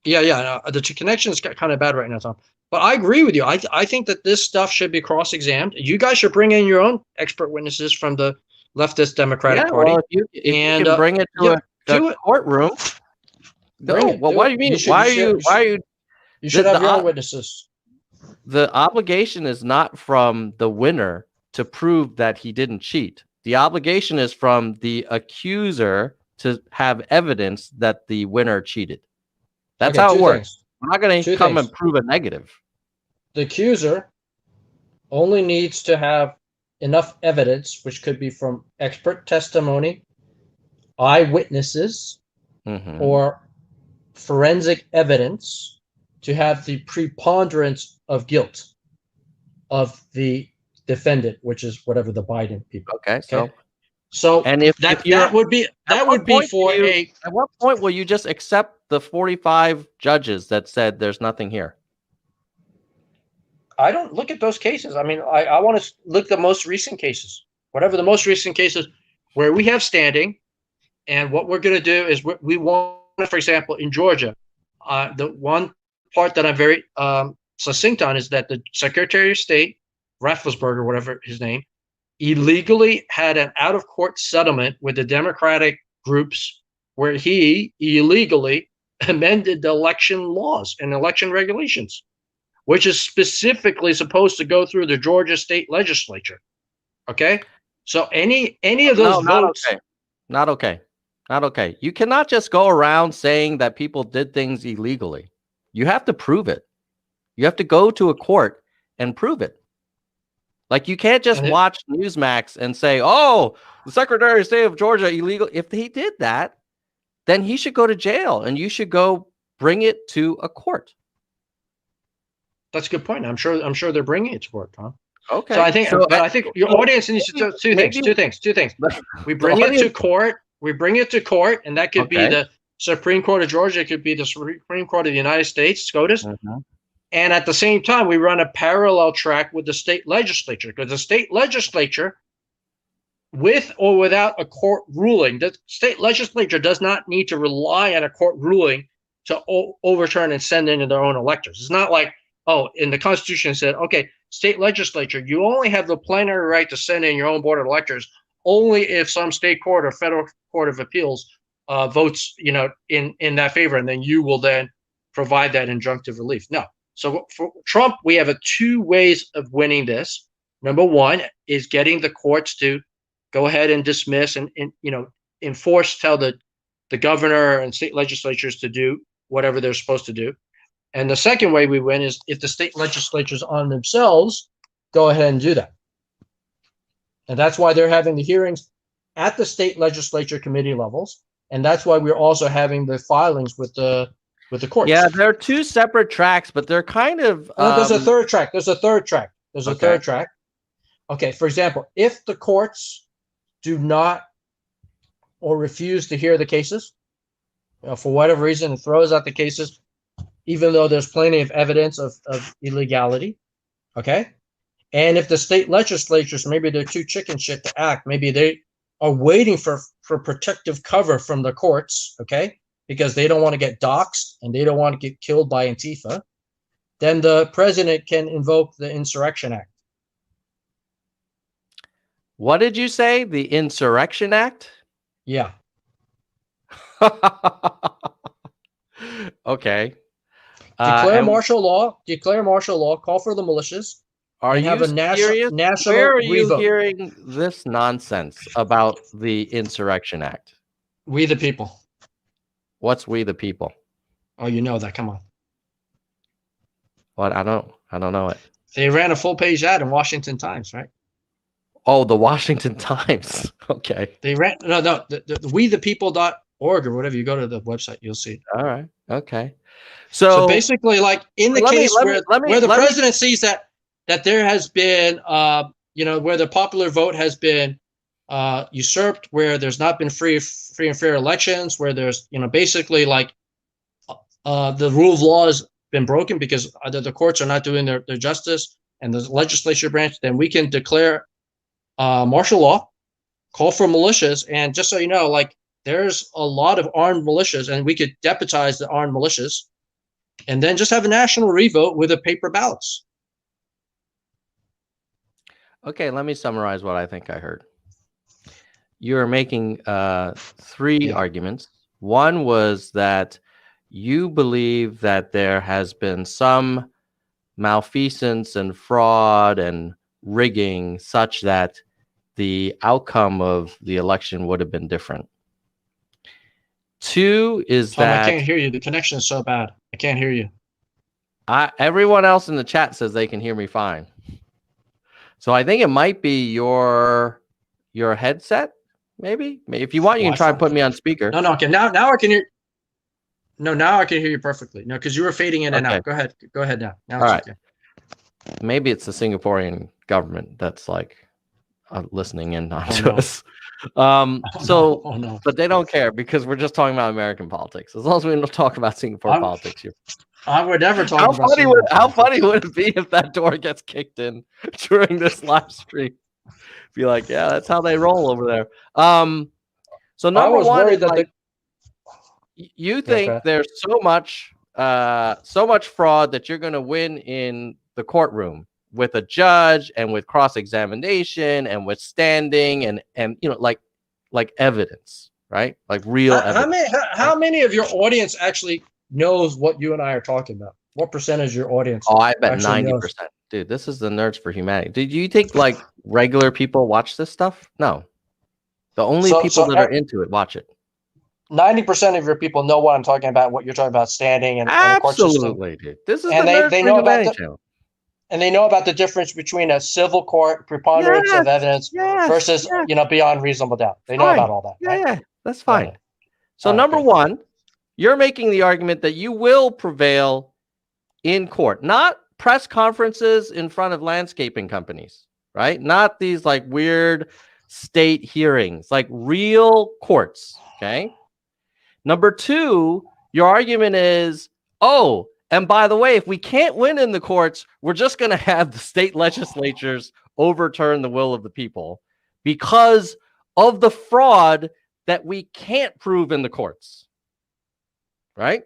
Yeah, no, the connection's kind of bad right now, Tom. But I agree with you. I think that this stuff should be cross-examined. You guys should bring in your own expert witnesses from the leftist Democratic Party.
Well, if you
And,
can bring it to
yeah,
a
do it.
courtroom.
Bring
No,
it,
well,
do
what
it.
do you mean?
You should-
Why
you
are
should-
you? Why are you?
You should
the-
have
the
your own
op-
witnesses.
The obligation is not from the winner to prove that he didn't cheat. The obligation is from the accuser to have evidence that the winner cheated. That's
Okay,
how it
two
works.
things.
We're not going
Two
to come
things.
and prove a negative.
The accuser only needs to have enough evidence, which could be from expert testimony, eyewitnesses,
Mhm.
or forensic evidence, to have the preponderance of guilt of the defendant, which is whatever the Biden people.
Okay, so
Okay. So
and if
that
you're,
that would be
what point do
for
you-
a
at what point will you just accept the 45 judges that said there's nothing here?
I don't look at those cases. I mean, I want to look at the most recent cases, whatever the most recent cases where we have standing. And what we're going to do is we want, for example, in Georgia, the one part that I'm very succinct on is that the Secretary of State, Rafflesberger, whatever his name, illegally had an out-of-court settlement with the Democratic groups where he illegally amended the election laws and election regulations, which is specifically supposed to go through the Georgia state legislature. Okay? So any of those
No,
votes.
Not okay. Not okay. You cannot just go around saying that people did things illegally. You have to prove it. You have to go to a court and prove it. Like, you can't just watch Newsmax and say, oh, the Secretary of State of Georgia illegal. If he did that, then he should go to jail, and you should go bring it to a court.
That's a good point. I'm sure they're bringing it to court, Tom.
Okay.
So I think, but I think your audience needs to do two things. We bring it to court. We bring it to court, and that could be the Supreme Court of Georgia. It could be the Supreme Court of the United States, SCOTUS. And at the same time, we run a parallel track with the state legislature, because the state legislature, with or without a court ruling, the state legislature does not need to rely on a court ruling to overturn and send in their own electors. It's not like, oh, in the Constitution it said, okay, state legislature, you only have the plenary right to send in your own board of electors only if some state court or federal court of appeals votes, in that favor, and then you will then provide that injunctive relief. No. So for Trump, we have two ways of winning this. Number one is getting the courts to go ahead and dismiss and enforce, tell the governor and state legislatures to do whatever they're supposed to do. And the second way we win is if the state legislatures on themselves go ahead and do that. And that's why they're having the hearings at the state legislature committee levels. And that's why we're also having the filings with the courts.
Yeah, they're two separate tracks, but they're kind of...
there's a third track. There's a third track. Okay, for example, if the courts do not or refuse to hear the cases, for whatever reason, it throws out the cases, even though there's plenty of evidence of illegality, okay? And if the state legislatures, maybe they're too chicken shit to act, maybe they are waiting for protective cover from the courts, okay? Because they don't want to get doxxed and they don't want to get killed by Antifa, then the president can invoke the Insurrection Act.
What did you say? The Insurrection Act?
Yeah.
Okay.
Declare martial law, call for the militias.
Are you
have a
serious?
national
Where are you
revote.
hearing this nonsense about the Insurrection Act?
We the people.
What's we the people?
Oh, you know that. Come on.
What? I don't know it.
They ran a full page ad in Washington Times, right?
Oh, the Washington Times. Okay.
They ran the wethepeople.org or whatever. You go to the website, you'll see it.
All right. Okay.
So basically, like in the case where the president sees that there has been, where the popular vote has been usurped, where there's not been free and fair elections, where there's, basically like the rule of law has been broken because either the courts are not doing their justice and the legislature branch, then we can declare martial law, call for militias, and just so you know, like there's a lot of armed militias, and we could deputize the armed militias, and then just have a national revote with a paper ballots.
Okay, let me summarize what I think I heard. You're making three arguments. One was that you believe that there has been some malfeasance and fraud and rigging such that the outcome of the election would have been different. Two is that...
I can't hear you. The connection is so bad. I can't hear you.
Everyone else in the chat says they can hear me fine. So I think it might be your headset, maybe. If you want, you can try and put me on speaker.
No. Okay, now I can hear. No, now I can hear you perfectly. No, because you were fading in and out. Go ahead now. Now it's okay.
Maybe it's the Singaporean government that's like listening in onto us. But they don't care because we're just talking about American politics. As long as we don't talk about Singapore politics,
I would never talk about
Singapore. How funny would it be if that door gets kicked in during this live stream? Be like, yeah, that's how they roll over there. So number one is like, you think there's so much fraud that you're going to win in the courtroom with a judge and with cross-examination and with standing and like evidence, right? Like real evidence.
How many of your audience actually knows what you and I are talking about? What percentage of your audience?
Oh, I bet 90%. Dude, this is the Nerds for Humanity. Did you think like regular people watch this stuff? No. The only people that are into it watch it.
90% of your people know what I'm talking about, what you're talking about, standing and the court system.
Absolutely, dude. This is they know about channel.
And they know about the difference between a civil court preponderance of evidence versus beyond reasonable doubt. They know about all that.
Yeah, that's fine. So number one, you're making the argument that you will prevail in court, not press conferences in front of landscaping companies, right? Not these like weird state hearings, like real courts. Okay. Number two, your argument is, oh, and by the way, if we can't win in the courts, we're just going to have the state legislatures overturn the will of the people because of the fraud that we can't prove in the courts. Right?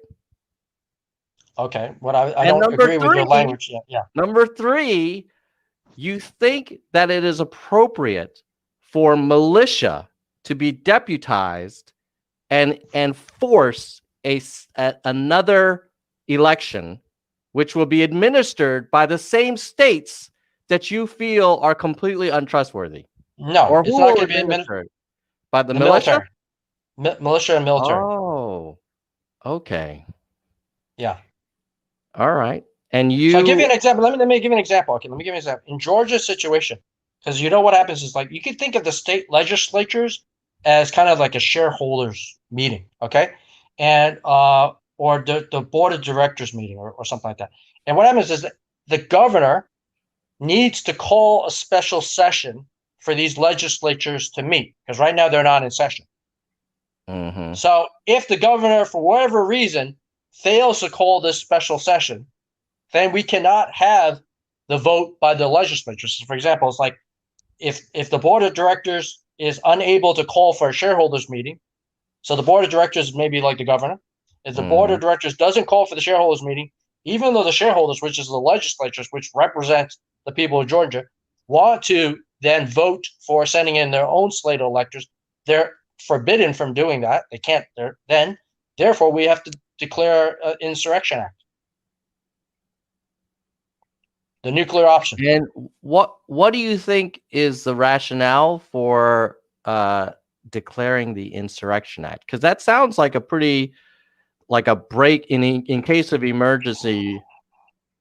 Okay. What I don't agree with your language. Yeah.
Number three, you think that it is appropriate for militia to be deputized and force another election, which will be administered by the same states that you feel are completely untrustworthy.
No,
or
it's
who
not
will
going to be
administer by the militia.
Militia and military.
Oh, okay.
Yeah.
All right. And you.
So I'll give you an example. Let me give you an example. Okay, let me give you an example. In Georgia's situation, because you know what happens is like you can think of the state legislatures as kind of like a shareholders meeting, okay, and or the board of directors meeting or something like that. And what happens is that the governor needs to call a special session for these legislatures to meet because right now they're not in session.
Mm-hmm.
So if the governor, for whatever reason, fails to call this special session, then we cannot have the vote by the legislatures. So for example, it's like if the board of directors is unable to call for a shareholders meeting, so the board of directors may be like the governor. If the board of directors doesn't call for the shareholders meeting, even though the shareholders, which is the legislatures, which represent the people of Georgia, want to then vote for sending in their own slate of electors, they're forbidden from doing that. They can't. Therefore, we have to declare Insurrection Act, the nuclear option.
And what do you think is the rationale for declaring the Insurrection Act? Because that sounds like a pretty like a break in case of emergency,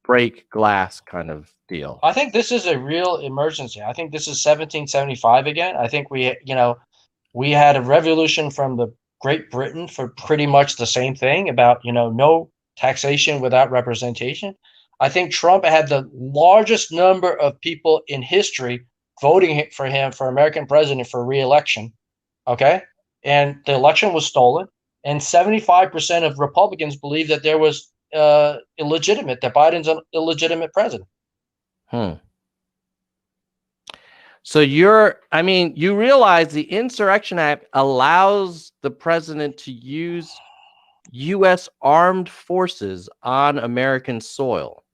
break glass kind of deal.
I think this is a real emergency. I think this is 1775 again. I think we had a revolution from the Great Britain for pretty much the same thing about, no taxation without representation. I think Trump had the largest number of people in history voting for him for American president for re-election. Okay. And the election was stolen. And 75% of Republicans believe that there was illegitimate, that Biden's an illegitimate president.
So you realize the Insurrection Act allows the president to use U.S. armed forces on American soil.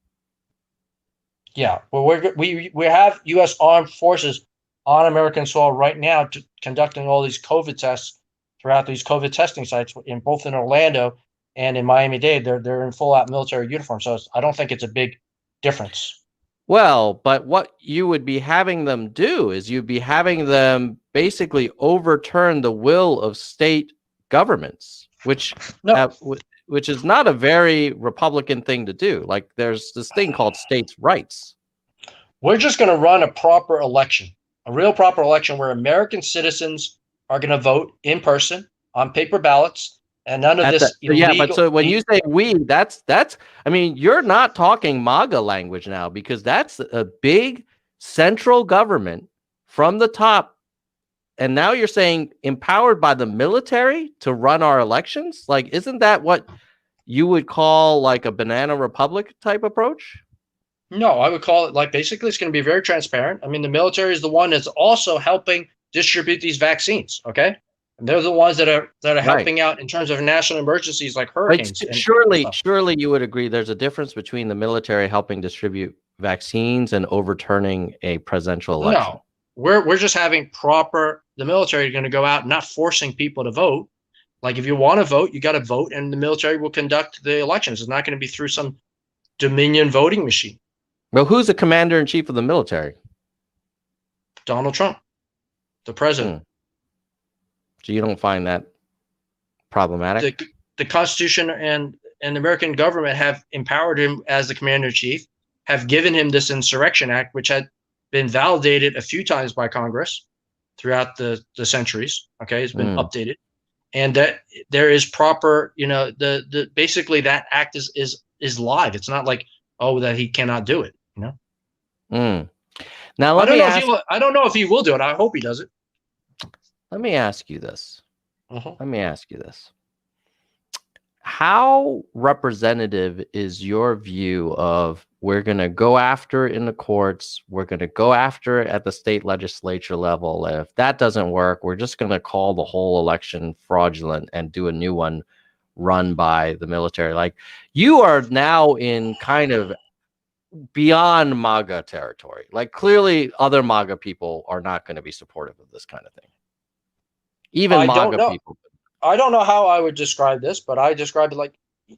Yeah, well, we have U.S. armed forces on American soil right now conducting all these COVID tests throughout these COVID testing sites in both in Orlando and in Miami-Dade. They're in full out military uniform, so I don't think it's a big difference.
Well, but what you would be having them do is you'd be having them basically overturn the will of state governments, which is not a very Republican thing to do. Like there's this thing called states' rights.
We're just going to run a proper election, a real proper election where American citizens are going to vote in person on paper ballots, and none of this illegal.
Yeah, but so when you say we, that's you're not talking MAGA language now, because that's a big central government from the top. And now you're saying empowered by the military to run our elections? Like, isn't that what you would call like a banana republic type approach?
No, I would call it like basically it's going to be very transparent. I mean, the military is the one that's also helping distribute these vaccines. Okay. And they're the ones that are helping out in terms of national emergencies like hurricanes.
Surely you would agree there's a difference between the military helping distribute vaccines and overturning a presidential election.
No, we're just having the military is going to go out, not forcing people to vote. Like if you want to vote, you got to vote, and the military will conduct the elections. It's not going to be through some Dominion voting machine.
Well, who's the commander in chief of the military?
Donald Trump, the president.
So you don't find that problematic?
The Constitution and the American government have empowered him as the commander in chief, have given him this Insurrection Act, which had been validated a few times by Congress throughout the centuries. Okay, it's been updated. and that there is proper, the basically that act is live. It's not like, oh, that he cannot do it.
Now
I don't know if he will. I don't know if he will do it. I hope he does it.
Let me ask you this.
Uh-huh.
Let me ask you this. How representative is your view of we're going to go after it in the courts, we're going to go after it at the state legislature level, and if that doesn't work, we're just going to call the whole election fraudulent and do a new one run by the military? Like, you are now in kind of beyond MAGA territory. Like, clearly other MAGA people are not going to be supportive of this kind of thing. Even MAGA people.
I don't know how I would describe this, but I describe it like,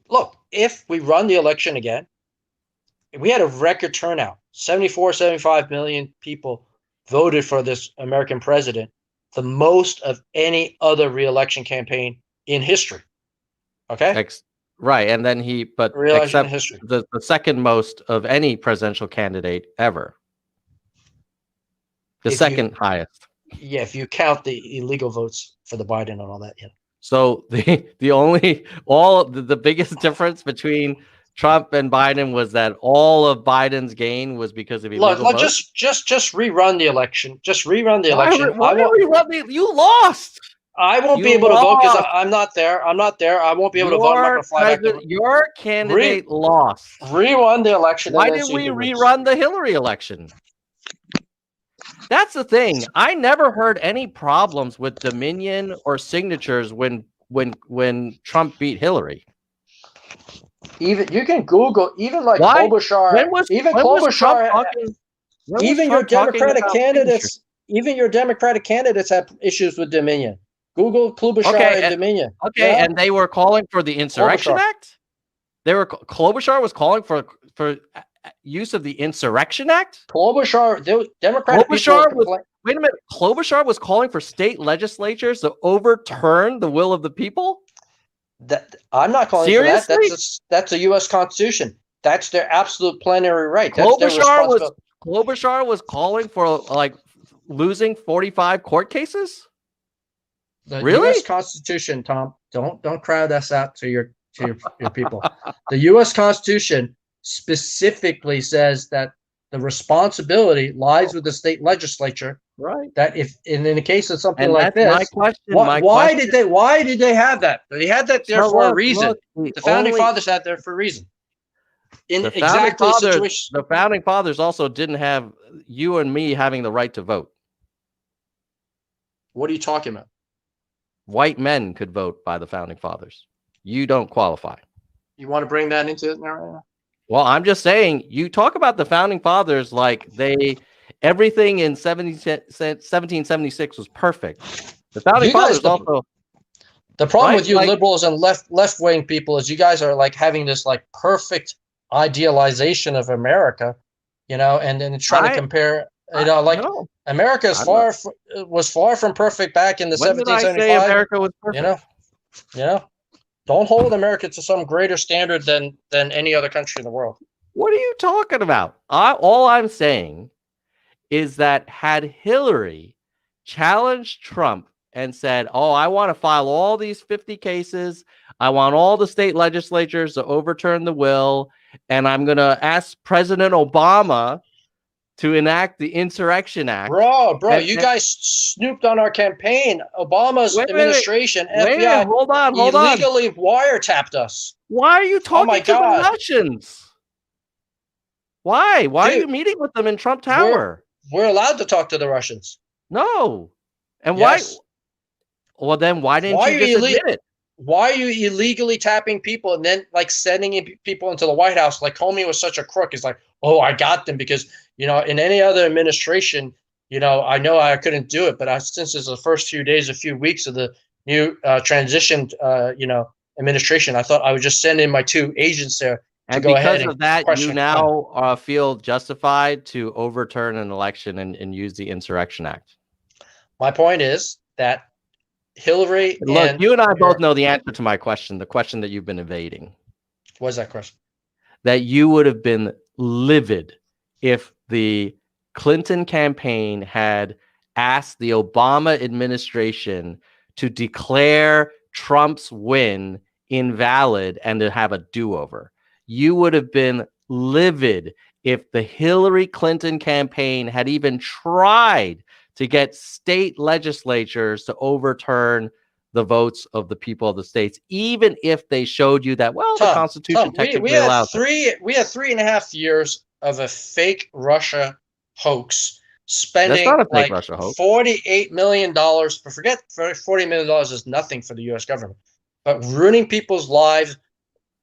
look, if we run the election again, we had a record turnout. 74, 75 million people voted for this American president, the most of any other re-election campaign in history. Okay?
Right. And then except history. The second most of any presidential candidate ever. The second highest.
Yeah, if you count the illegal votes for the Biden and all that, yeah.
So the biggest difference between Trump and Biden was that all of Biden's gain was because of illegal votes.
Just rerun the election. Just rerun the election.
You lost.
I won't be able to vote because I'm not there. I'm not there. I won't be able to vote. I'm not gonna fly back.
Your candidate lost.
Rerun the election.
Why didn't we rerun the Hillary election? That's the thing. I never heard any problems with Dominion or signatures when Trump beat Hillary.
Even you can Google Klobuchar. Even your Democratic candidates. Even your Democratic candidates have issues with Dominion. Google Klobuchar and Dominion.
Okay, yeah. And they were calling for the Insurrection Act. Klobuchar was calling for use of the Insurrection Act.
Klobuchar, Democratic
wait a minute. Klobuchar was calling for state legislatures to overturn the will of the people.
I'm not calling
Seriously?
for that. That's a U.S. Constitution. That's their absolute plenary right. That's
Klobuchar was calling for like losing 45 court cases.
The
really?
U.S. Constitution, Tom. Don't crowd us out to your people. The U.S. Constitution specifically says that the responsibility lies with the state legislature.
Right.
That if in the case of something like this,
my question,
why did they have that? They had that there for a reason. The founding fathers had there for a reason.
The founding fathers also didn't have you and me having the right to vote.
What are you talking about?
White men could vote by the founding fathers. You don't qualify.
You want to bring that into it now?
Well, I'm just saying, you talk about the founding fathers like everything in 1776 was perfect. The founding fathers also.
The problem with you liberals and left wing people is you guys are like having this like perfect idealization of America, and then trying to compare. America was far from perfect back in the 1775.
America was perfect?
Don't hold America to some greater standard than any other country in the world.
What are you talking about? All I'm saying is that had Hillary challenged Trump and said, "Oh, I want to file all these 50 cases. I want all the state legislatures to overturn the will, and I'm going to ask President Obama to enact the Insurrection Act."
Bro, you guys snooped on our campaign. Obama's administration, FBI,
hold on.
illegally wiretapped us.
Why are you talking to the Russians? Why? Why are you meeting with them in Trump Tower?
We're allowed to talk to the Russians.
No. And why? Well, then why didn't you just admit it?
Why are you illegally tapping people and then like sending in people into the White House? Like Comey was such a crook. He's like, "Oh, I got them because in any other administration, I know I couldn't do it, but since it's the first few weeks of the new transitioned, administration, I thought I would just send in my 2 agents there to go ahead." And because of that,
you now feel justified to overturn an election and use the Insurrection Act.
My point is that Hillary.
Look, you and I both know the answer to my question, the question that you've been evading.
What's that question?
That you would have been livid if the Clinton campaign had asked the Obama administration to declare Trump's win invalid and to have a do-over. You would have been livid if the Hillary Clinton campaign had even tried to get state legislatures to overturn the votes of the people of the states, even if they showed you that, well, the Constitution technically allows it.
We had 3.5 years of a fake Russia hoax, spending
That's not a fake
like
Russia hoax.
$48 million. But forget $40 million is nothing for the U.S. government, but ruining people's lives,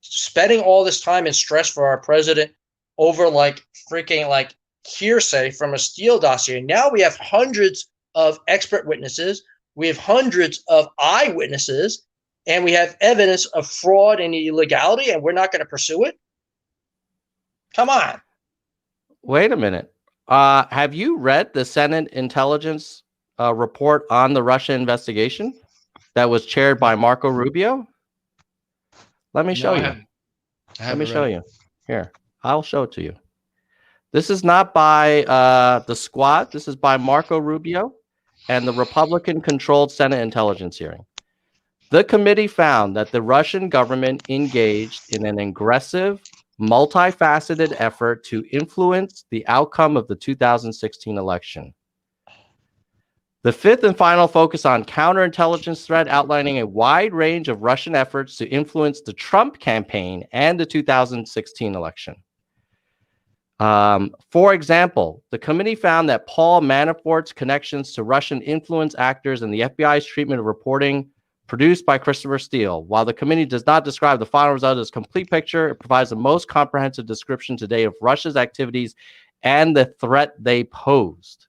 spending all this time and stress for our president over like freaking like hearsay from a Steele dossier. Now we have hundreds of expert witnesses. We have hundreds of eyewitnesses, and we have evidence of fraud and illegality, and we're not going to pursue it. Come on.
Wait a minute. Have you read the Senate intelligence report on the Russia investigation that was chaired by Marco Rubio? Let me show you. Let me show you. Here, I'll show it to you. This is not by the squad. This is by Marco Rubio and the Republican-controlled Senate intelligence hearing. The committee found that the Russian government engaged in an aggressive, multifaceted effort to influence the outcome of the 2016 election. The fifth and final focus on counterintelligence threat, outlining a wide range of Russian efforts to influence the Trump campaign and the 2016 election. For example, the committee found that Paul Manafort's connections to Russian influence actors and the FBI's treatment of reporting produced by Christopher Steele. While the committee does not describe the final result as a complete picture, it provides the most comprehensive description today of Russia's activities and the threat they posed.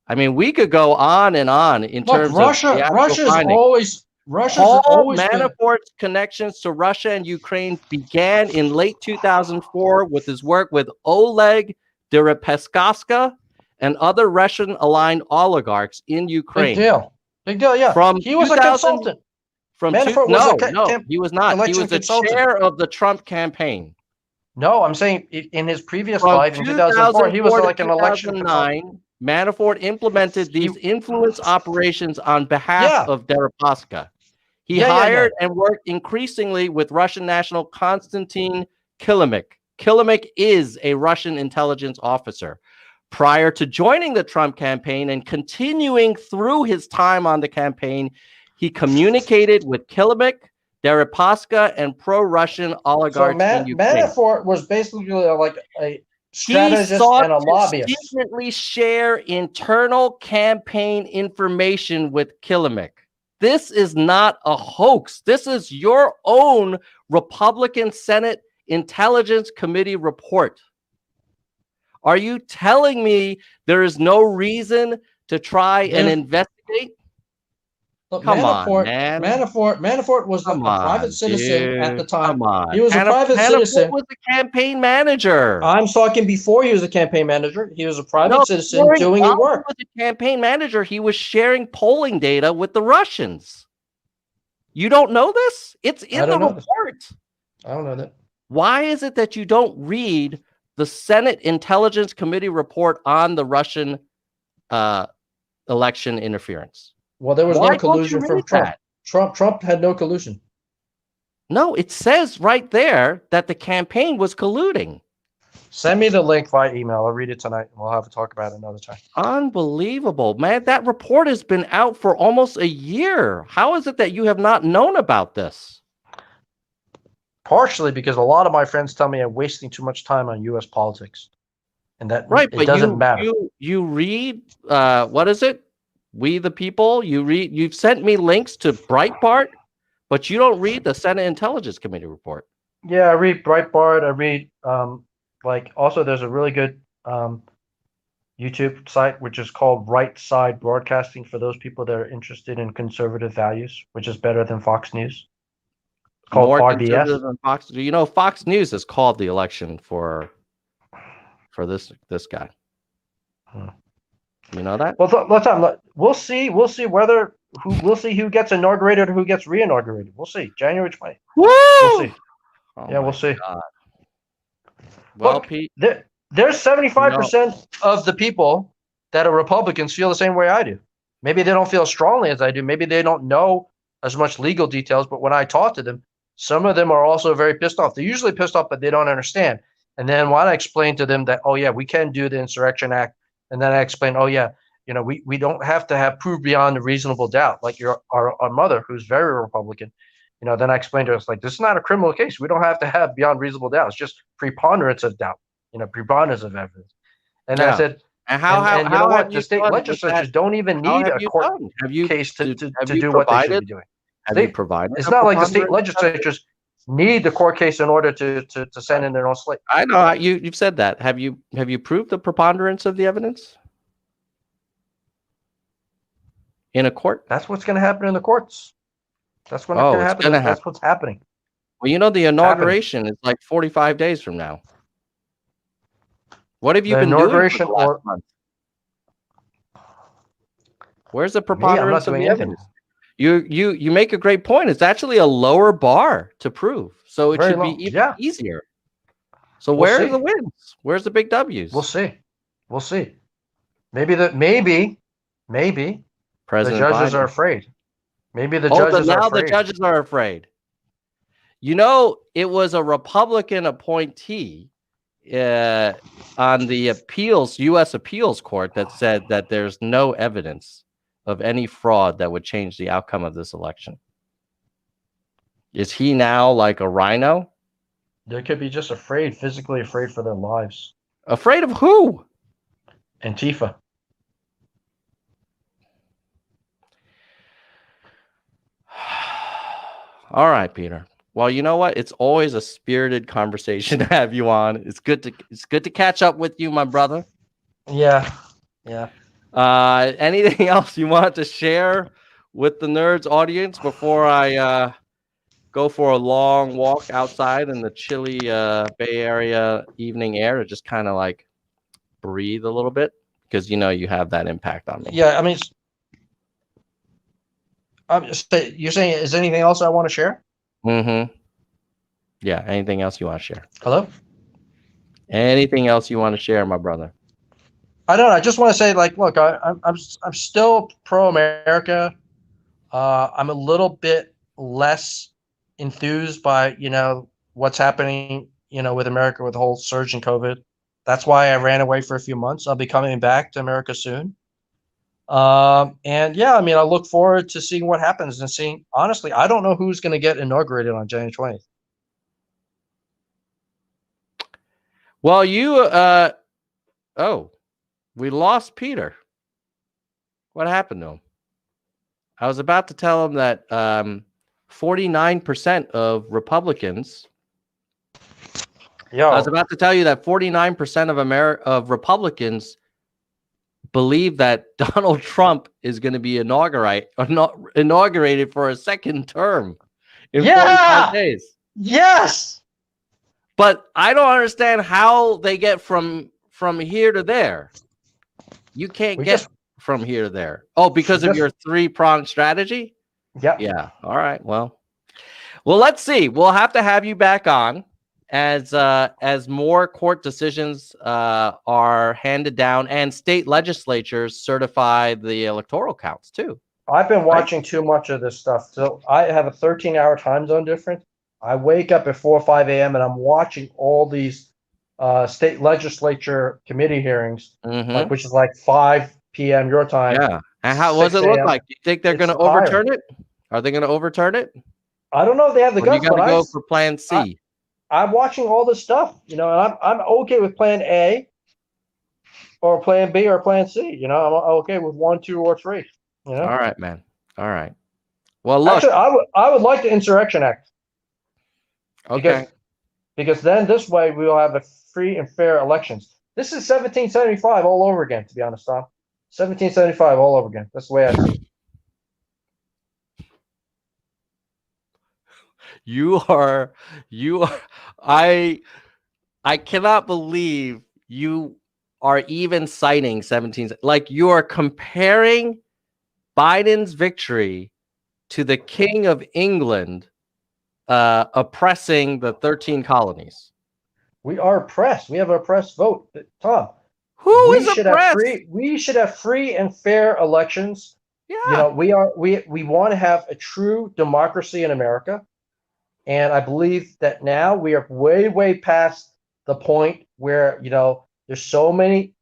I mean, we could go on and on in terms of
Russia's always
Manafort's connections to Russia and Ukraine began in late 2004 with his work with Oleg Deripaska and other Russian-aligned oligarchs in Ukraine.
Big deal, yeah. He was a consultant.
He was not. He was the chair of the Trump campaign.
No, I'm saying in his previous life in 2004, he was like an election consultant.
Manafort implemented these influence operations on behalf of Deripaska. He hired and worked increasingly with Russian national Konstantin Kilimnik. Kilimnik is a Russian intelligence officer. Prior to joining the Trump campaign and continuing through his time on the campaign, he communicated with Kilimnik, Deripaska, and pro-Russian oligarchs in Ukraine.
Manafort was basically like a strategist and a lobbyist.
He secretly share internal campaign information with Kilimnik. This is not a hoax. This is your own Republican Senate Intelligence Committee report. Are you telling me there is no reason to try and investigate?
Look,
Come on, man.
Manafort was a private citizen at the time.
Come on.
He was a private citizen.
Manafort was a campaign manager.
I'm talking before he was a campaign manager. He was a private citizen doing his work.
He was a campaign manager. He was sharing polling data with the Russians. You don't know this? It's in the report.
I don't know that.
Why is it that you don't read the Senate Intelligence Committee report on the Russian election interference?
Well, there was no collusion from Trump. Trump had no collusion.
No, it says right there that the campaign was colluding.
Send me the link via email. I'll read it tonight, and we'll have to talk about it another time.
Unbelievable, man. That report has been out for almost a year. How is it that you have not known about this?
Partially because a lot of my friends tell me I'm wasting too much time on U.S. politics, and that it doesn't matter.
You read, what is it? We the People. You've sent me links to Breitbart, but you don't read the Senate Intelligence Committee report.
Yeah, I read Breitbart. I read also there's a really good YouTube site which is called Right Side Broadcasting for those people that are interested in conservative values, which is better than Fox News. It's called RBS.
Than Fox. You know, Fox News has called the election for this guy. You know that?
Well, we'll see who gets inaugurated or who gets re-inaugurated. We'll see. January 20th.
Woo!
We'll see. We'll see.
God. Well,
look,
Pete,
there's 75% of the people that are Republicans feel the same way I do. Maybe they don't feel strongly as I do. Maybe they don't know as much legal details, but when I talk to them, some of them are also very pissed off. They're usually pissed off, but they don't understand. And then when I explain to them that, oh yeah, we can do the Insurrection Act, and then I explain, oh yeah, we don't have to have proof beyond a reasonable doubt, like our mother, who's very Republican. Then I explained to her, it's like, this is not a criminal case. We don't have to have beyond reasonable doubt. It's just preponderance of doubt, preponderance of evidence. And I said,
and
the state legislatures don't even need a court case to do what they should be doing.
Have you provided?
It's not like the state legislatures need the court case in order to send in their own slate.
I know you've said that. Have you proved the preponderance of the evidence in a court?
That's what's going to happen in the courts. That's what's going to happen. That's what's happening.
Well, the inauguration is like 45 days from now. What have you been doing for the last month? Where's the preponderance of the evidence? You make a great point. It's actually a lower bar to prove, so it should be even easier. So where are the wins? Where's the big W's?
We'll see. Maybe the judges are afraid. Maybe the judges are afraid.
The judges are afraid. It was a Republican appointee on the U.S. appeals court that said that there's no evidence of any fraud that would change the outcome of this election. Is he now like a rhino?
They could be just physically afraid for their lives.
Afraid of who?
Antifa.
All right, Peter. Well, you know what? It's always a spirited conversation to have you on. It's good to catch up with you, my brother.
Yeah.
Anything else you want to share with the Nerds audience before I go for a long walk outside in the chilly Bay Area evening air to just kind of like breathe a little bit? Because you have that impact on me.
Yeah, I mean, you're saying, is there anything else I want to share?
Mm-hmm. Yeah, anything else you want to share?
Hello?
Anything else you want to share, my brother?
I don't know. I just want to say, look, I'm still pro-America. I'm a little bit less enthused by what's happening with America with the whole surge in COVID. That's why I ran away for a few months. I'll be coming back to America soon. And yeah, I mean, I look forward to seeing what happens and seeing. Honestly, I don't know who's going to get inaugurated on January 20th.
Well, we lost Peter. What happened to him? I was about to tell him that 49% of Republicans. I was about to tell you that 49% of Republicans believe that Donald Trump is going to be inaugurated for a second term in 45 days.
Yes.
But I don't understand how they get from here to there. You can't get from here to there. Oh, because of your three-pronged strategy? Yeah. All right. Well, let's see. We'll have to have you back on as more court decisions are handed down and state legislatures certify the electoral counts too.
I've been watching too much of this stuff. So I have a 13-hour time zone difference. I wake up at 4 or 5 a.m. and I'm watching all these state legislature committee hearings, which is like 5 p.m. your time.
Yeah. And how does it look like? Do you think they're going to overturn it? Are they going to overturn it?
I don't know if they have the guts.
You got to go for Plan C.
I'm watching all this stuff, and I'm okay with Plan A, or Plan B, or Plan C. I'm okay with 1, 2, or 3. All
right, man. All right. Well, look,
actually, I would like the Insurrection Act.
Okay.
Because then this way we will have a free and fair elections. This is 1775 all over again, to be honest, Tom. 1775 all over again. That's the way I see it.
You are. I cannot believe you are even citing 17. Like, you are comparing Biden's victory to the King of England oppressing the 13 colonies.
We are oppressed. We have an oppressed vote, Tom.
Who is oppressed?
We should have free and fair elections
Yeah.
We want to have a true democracy in America. And I believe that now we are way past the point where, there's so many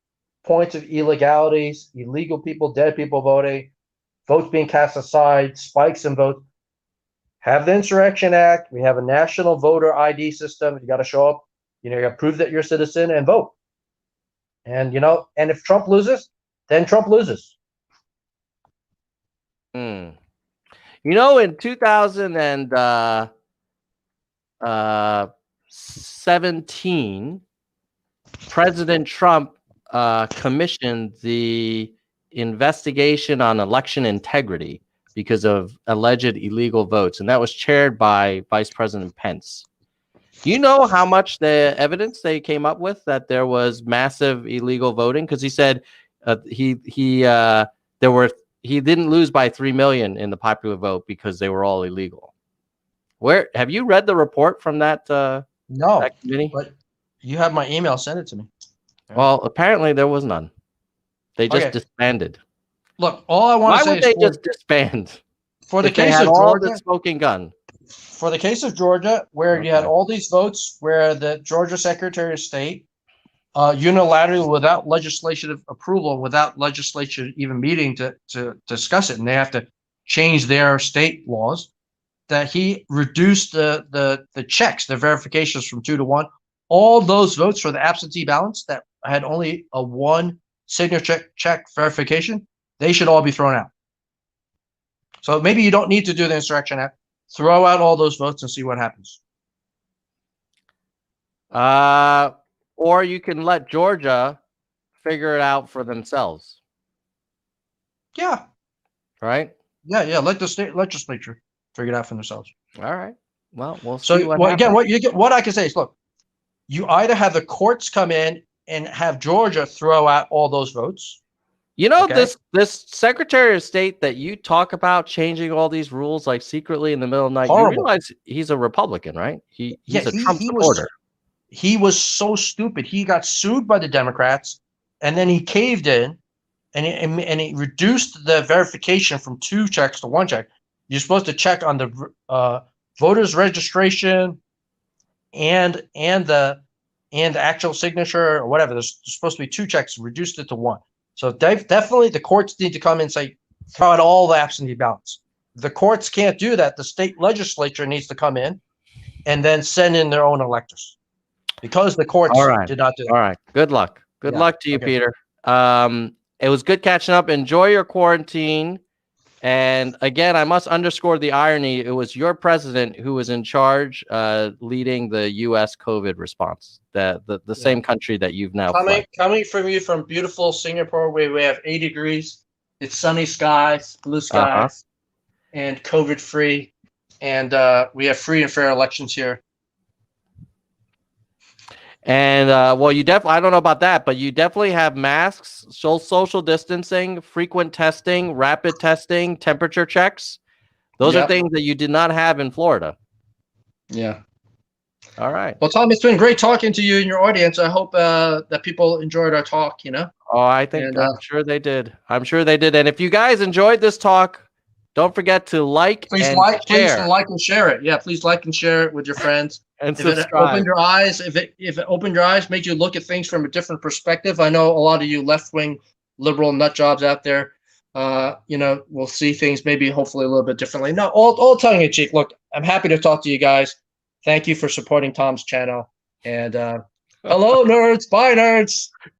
points of illegalities, illegal people, dead people voting, votes being cast aside, spikes in votes. Have the Insurrection Act. We have a national voter ID system. You got to show up, you got to prove that you're a citizen and vote. And, and if Trump loses, then Trump loses.
In 2017, President Trump commissioned the investigation on election integrity because of alleged illegal votes, and that was chaired by Vice President Pence. Do you know how much the evidence they came up with that there was massive illegal voting? Because he said he didn't lose by 3 million in the popular vote because they were all illegal. Where have you read the report from that?
No,
that committee?
But you have my email. Send it to me.
Well, apparently there was none. They just disbanded.
Look, all I want to say is
why would they just disband?
For the case of
all
Georgia,
the smoking gun.
For the case of Georgia, where you had all these votes, where the Georgia Secretary of State unilaterally, without legislative approval, without legislature even meeting to discuss it, and they have to change their state laws, that he reduced the checks, the verifications from 2 to 1. All those votes for the absentee ballots that had only a 1 signature check verification, they should all be thrown out. So maybe you don't need to do the Insurrection Act. Throw out all those votes and see what happens.
Or you can let Georgia figure it out for themselves.
Yeah.
Right?
Yeah. Let the state legislature figure it out for themselves.
All right. Well, we'll see.
So what I can say is, look, you either have the courts come in and have Georgia throw out all those votes.
This Secretary of State that you talk about changing all these rules like secretly in the middle of the night,
Horrible.
You realize he's a Republican, right? He's a Trump supporter.
He was so stupid. He got sued by the Democrats, and then he caved in, and he reduced the verification from 2 checks to 1 check. You're supposed to check on the voters registration and the actual signature or whatever. There's supposed to be 2 checks. Reduced it to 1. So definitely the courts need to come in and say, throw out all the absentee ballots. The courts can't do that. The state legislature needs to come in and then send in their own electors, because the courts did not do that.
All right. Good luck. Good luck to you, Peter. It was good catching up. Enjoy your quarantine. And again, I must underscore the irony. It was your president who was in charge, leading the U.S. COVID response. The same country that you've now
coming from you from beautiful Singapore, where we have 80 degrees. It's sunny skies, blue skies, and COVID free, and we have free and fair elections here.
And well, you definitely, I don't know about that, but you definitely have masks, social distancing, frequent testing, rapid testing, temperature checks. Those are things that you did not have in Florida.
Yeah.
All right.
Well, Tom, it's been great talking to you and your audience. I hope that people enjoyed our talk,
Oh, I think I'm sure they did. I'm sure they did. And if you guys enjoyed this talk, don't forget to
please like and share it. Yeah, please like and share it with your friends.
And
if it opened your eyes, if it opened your eyes, made you look at things from a different perspective. I know a lot of you left-wing liberal nut jobs out there, will see things maybe hopefully a little bit differently. No, all tongue in cheek. Look, I'm happy to talk to you guys. Thank you for supporting Tom's channel. And hello, nerds. Bye, nerds.